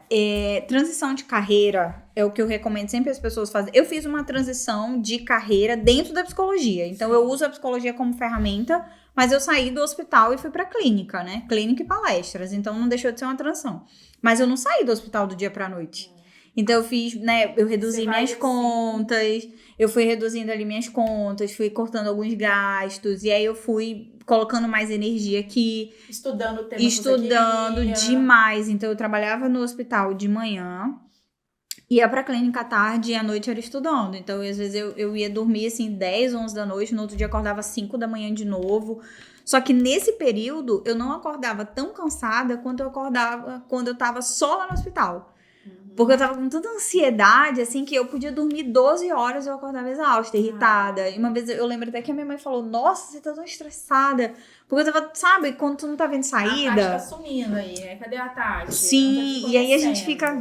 transição de carreira é o que eu recomendo sempre as pessoas fazerem. Eu fiz uma transição de carreira dentro da psicologia. Então, eu uso a psicologia como ferramenta, mas eu saí do hospital e fui pra clínica, né? Clínica e palestras. Então, não deixou de ser uma transição. Mas eu não saí do hospital do dia pra noite. Então, eu fiz, né? Eu reduzi minhas contas. Eu fui reduzindo ali minhas contas. Fui cortando alguns gastos. E aí, eu fui colocando mais energia aqui. Estudando o tema. Estudando demais. Então, eu trabalhava no hospital de manhã. Ia pra clínica à tarde e à noite era estudando. Então, às vezes, eu ia dormir, assim, 10, 11 da noite. No outro dia, acordava 5 da manhã de novo. Só que nesse período, eu não acordava tão cansada quanto eu acordava quando eu tava só lá no hospital. Porque eu tava com tanta ansiedade, assim, que eu podia dormir 12 horas e eu acordava exausta, irritada. E uma vez eu lembro até que a minha mãe falou, nossa, você tá tão estressada. Porque eu tava, sabe, quando tu não tá vendo saída... A Tati tá sumindo aí, né? Cadê a Tati? Sim, e aí a gente fica,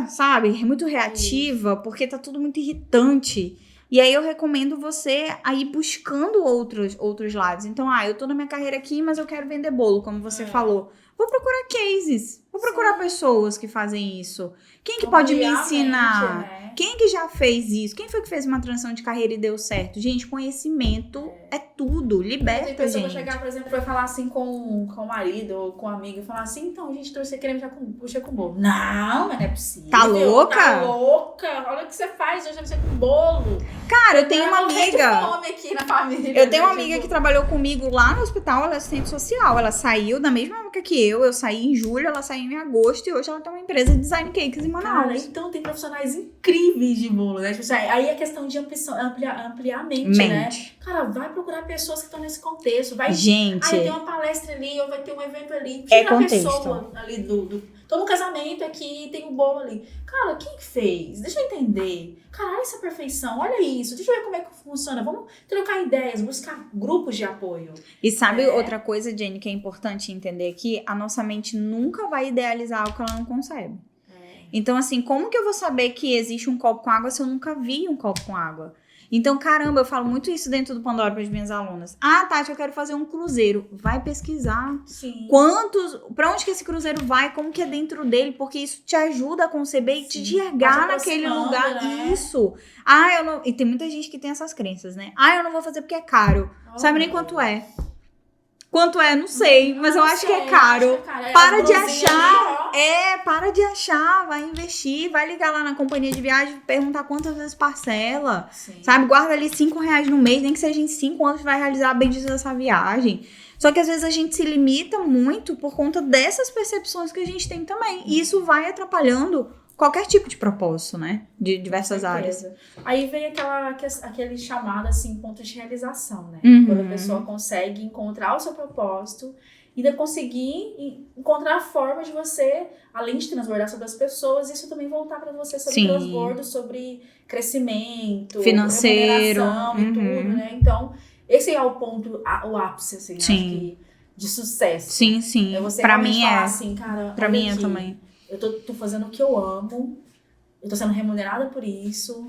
sabe, muito reativa, porque tá tudo muito irritante. E aí eu recomendo você a ir buscando outros lados. Então, eu tô na minha carreira aqui, mas eu quero vender bolo, como você falou. Vou procurar cases, vou procurar pessoas que fazem isso. Quem que pode me ensinar? Né? Quem que já fez isso? Quem foi que fez uma transição de carreira e deu certo? Gente, conhecimento é tudo, liberta, Tem pessoa gente. vai chegar, por exemplo, vai falar assim com o marido ou com o amigo e falar assim, então, gente, você querendo mexer com bolo. Não, mas não é possível. Tá louca? Tá louca? Olha o que você faz hoje, você com bolo. Cara, eu tenho uma amiga... Fome aqui na família, eu tenho uma amiga que trabalhou comigo lá no hospital, ela é assistente social. Ela saiu da mesma época que eu saí em julho, ela saiu em agosto e hoje ela tem uma empresa de design cakes em Manaus. Cara, então tem profissionais incríveis de bolo, né? Tipo, aí é questão de ampliar a mente, né? Cara, vai procurar pessoas que estão nesse contexto. Vai, gente, tem uma palestra ali, ou vai ter um evento ali. Tira a pessoa ali tô no casamento aqui, tem um bolo ali. Cara, quem fez? Deixa eu entender. Caralho, essa perfeição, olha isso. Deixa eu ver como é que funciona. Vamos trocar ideias, buscar grupos de apoio. E sabe outra coisa, Jenny, que é importante entender aqui? A nossa mente nunca vai idealizar algo que ela não concebe. Então, assim, como que eu vou saber que existe um copo com água se eu nunca vi um copo com água? Então, caramba, eu falo muito isso dentro do Pandora para as minhas alunas. Ah, Tati, eu quero fazer um cruzeiro. Vai pesquisar. Sim. Pra onde que esse cruzeiro vai, como que é dentro dele, porque isso te ajuda a conceber e te enxergar Vai te naquele aproximando, lugar. né? Isso. Ah, eu não... E tem muita gente que tem essas crenças, né? Ah, eu não vou fazer porque é caro. Sabe nem quanto é. Quanto é, não sei, mas eu acho que é caro. Para de achar. Para de achar, vai investir, vai ligar lá na companhia de viagem, perguntar quantas vezes parcela, sabe? Guarda ali R$5 no mês, nem que seja em 5 anos vai realizar a bendita dessa viagem. Só que às vezes a gente se limita muito por conta dessas percepções que a gente tem também. E isso vai atrapalhando qualquer tipo de propósito, né? De diversas áreas. Aí vem aquele chamado, assim, ponto de realização, né? Uhum. Quando a pessoa consegue encontrar o seu propósito e ainda conseguir encontrar a forma de você, além de transbordar sobre as pessoas, isso também voltar para você sobre transbordo, sobre crescimento, financeiro, remuneração e tudo, né? Então, esse é o ponto, o ápice, assim, acho que, de sucesso. Sim, sim. É você pra mim falar é. assim, cara, Pra mim é também. Eu tô fazendo o que eu amo, eu tô sendo remunerada por isso,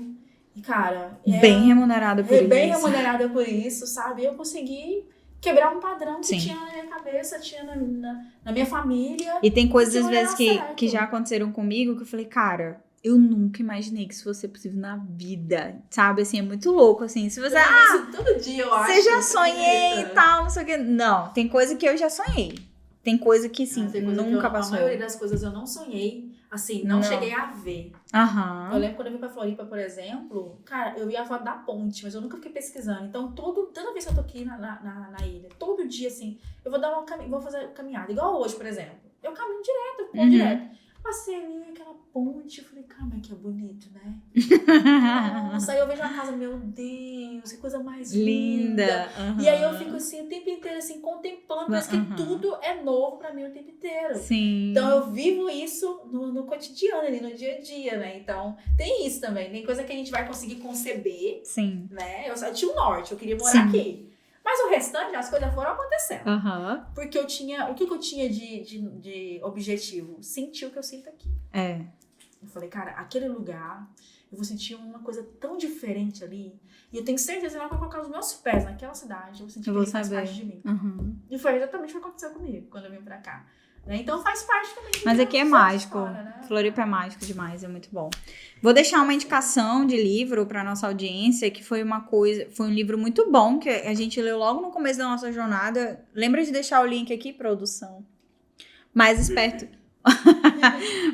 e cara... Bem remunerada por isso. Bem remunerada por isso, sabe? Eu consegui quebrar um padrão que Sim. tinha na minha cabeça, tinha na minha família. E tem coisas, às não ia vezes, dar certo. que já aconteceram comigo, que eu falei, cara, eu nunca imaginei que isso fosse possível na vida, sabe? Assim, é muito louco, assim. Se você... Isso todo dia, eu acho. Você já sonhei e tal, não sei o que. Não, tem coisa que eu já sonhei. Tem coisa que, sim, nunca passou. A maioria das coisas eu não sonhei, assim, não cheguei a ver. Aham. Eu lembro quando eu vim pra Floripa, por exemplo, cara, eu vi a foto da ponte, mas eu nunca fiquei pesquisando. Então, toda vez que eu tô aqui na ilha, todo dia, assim, eu vou fazer caminhada. Igual hoje, por exemplo. Eu caminho direto, eu vou direto. Passei ali aquela ponte, eu falei, cara, mas que é bonito, né? Nossa, aí eu vejo uma casa, meu Deus, que coisa mais linda. E aí eu fico assim, o tempo inteiro, assim, contemplando, parece que tudo é novo pra mim o tempo inteiro. Sim. Então eu vivo isso no cotidiano, ali, no dia a dia, né? Então tem isso também, tem coisa que a gente vai conseguir conceber, Sim. né? Eu tinha o norte, eu queria morar aqui. Mas o restante, as coisas foram acontecendo. Porque eu tinha... O que eu tinha de objetivo? Sentir o que eu sinto aqui. Eu falei, cara, aquele lugar... Eu vou sentir uma coisa tão diferente ali. E eu tenho certeza que eu vou colocar os meus pés naquela cidade. Eu vou sentir que ele faz parte de mim. E foi exatamente o que aconteceu comigo quando eu vim pra cá. Então faz parte também. Mas aqui é mágico. História, né? Floripa é mágico demais, é muito bom. Vou deixar uma indicação de livro para nossa audiência, que foi um livro muito bom, que a gente leu logo no começo da nossa jornada. Lembra de deixar o link aqui, produção? Mais Esperto.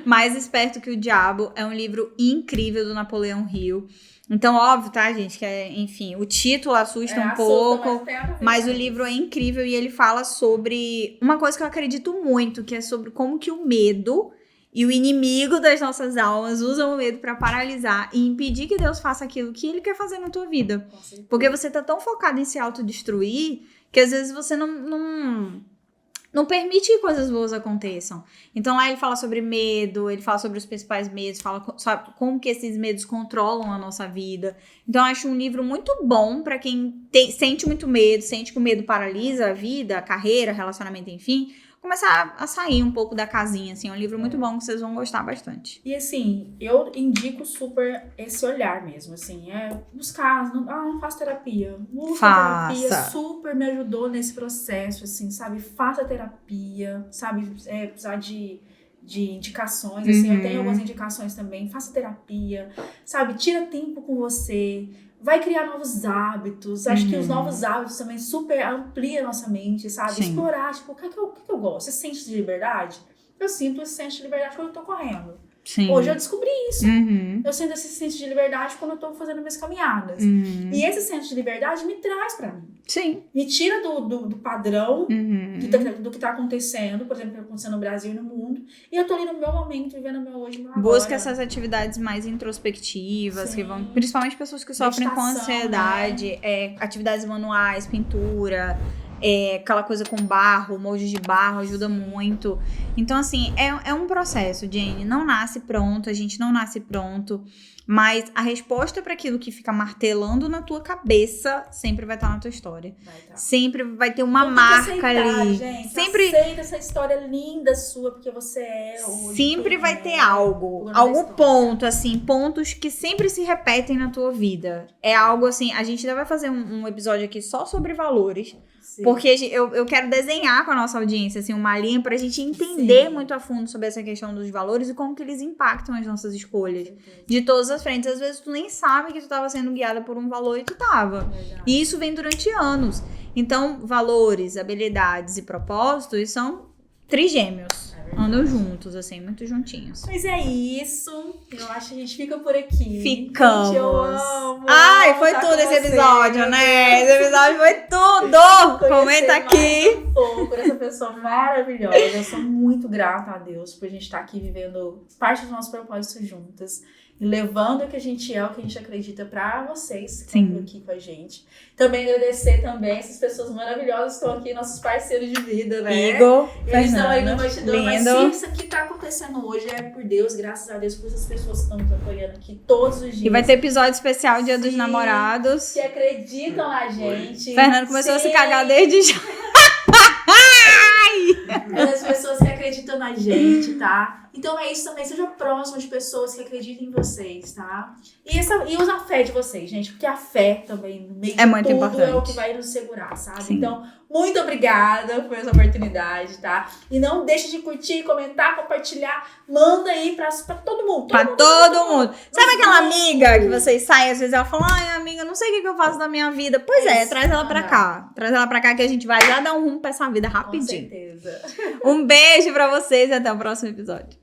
Mais Esperto que o Diabo. É um livro incrível do Napoleão Hill. Então, óbvio, tá, gente? Que enfim, o título assusta um pouco, mas o livro é incrível e ele fala sobre uma coisa que eu acredito muito, que é sobre como que o medo e o inimigo das nossas almas usam o medo pra paralisar e impedir que Deus faça aquilo que ele quer fazer na tua vida. Porque você tá tão focado em se autodestruir que às vezes você não permite que coisas boas aconteçam. Então lá ele fala sobre medo, ele fala sobre os principais medos, fala sobre como que esses medos controlam a nossa vida. Então eu acho um livro muito bom pra quem sente muito medo, sente que o medo paralisa a vida, a carreira, relacionamento, enfim, começar a sair um pouco da casinha, assim. É um livro muito bom que vocês vão gostar bastante. E assim, eu indico super esse olhar mesmo, assim, buscar, não faço terapia. Terapia super me ajudou nesse processo, assim, sabe? Faça terapia, sabe? Precisar de indicações, assim, eu tenho algumas indicações também. Faça terapia, sabe? Tira tempo com você. Vai criar novos hábitos. Acho que os novos hábitos também super ampliam a nossa mente, sabe? Sim. Explorar, tipo, o que eu gosto? Você sente de liberdade? Eu sinto esse senso de liberdade quando eu tô correndo. Sim. Hoje eu descobri isso. Eu sinto esse senso de liberdade quando eu tô fazendo minhas caminhadas. E esse senso de liberdade me traz pra mim. Sim. Me tira do padrão do que tá acontecendo, por exemplo, que tá acontecendo no Brasil e no mundo. E eu tô ali no meu momento, vivendo o meu hoje, meu agora. Busca essas atividades mais introspectivas, que vão, principalmente pessoas que sofrem com ansiedade, atividades manuais, pintura, aquela coisa com barro, molde de barro ajuda muito. Então, assim, é um processo, Jenny. Não nasce pronto, a gente não nasce pronto. Mas a resposta para aquilo que fica martelando na tua cabeça sempre vai estar na tua história. Sempre vai ter uma marca ali. Gente, sempre aceita essa história linda sua, porque você é hoje. Sempre vai ter algum ponto, assim, pontos que sempre se repetem na tua vida. É algo assim, a gente ainda vai fazer um episódio aqui só sobre valores. Sim. Porque eu quero desenhar com a nossa audiência, assim, uma linha pra gente entender muito a fundo sobre essa questão dos valores e como que eles impactam as nossas escolhas. De todas as frentes. Às vezes tu nem sabe que tu tava sendo guiada por um valor e tu tava. Verdade. E isso vem durante anos. Então, valores, habilidades e propósitos são trigêmeos. Andam juntos, assim, muito juntinhos. Mas é isso. Eu acho que a gente fica por aqui. Ficamos. Gente, eu amo. Ai, foi tudo esse episódio, né? Esse episódio foi tudo. Comenta aqui. Por essa pessoa maravilhosa. Eu sou muito grata a Deus por a gente estar aqui vivendo parte dos nossos propósitos juntas. E levando o que a gente é, o que a gente acredita pra vocês que estão aqui com a gente. Também agradecer também essas pessoas maravilhosas que estão aqui, nossos parceiros de vida, né? Igor, eles estão aí no bastidor, mas lindo. se isso aqui tá acontecendo hoje, é por Deus, graças a Deus, por essas pessoas que estão nos apoiando aqui todos os dias. E vai ter episódio especial Dia dos Namorados. Que acreditam na gente. Fernando começou a se cagar desde já. As pessoas que acreditam na gente, tá? Então é isso também, seja próximo de pessoas que acreditem em vocês, tá? E usa a fé de vocês, gente, porque a fé também, no meio de muito tudo, importante. é o que vai nos segurar, sabe? Sim. Então, muito obrigada por essa oportunidade, tá? E não deixe de curtir, comentar, compartilhar, manda aí pra todo mundo. Todo mundo. Sabe aquela amiga que vocês saem, às vezes ela fala, ai amiga, não sei o que eu faço da minha vida. Pois traz ela pra cá. Traz ela pra cá que a gente vai já dar um rumo pra essa vida rapidinho. Com certeza. Um beijo pra vocês e até o próximo episódio.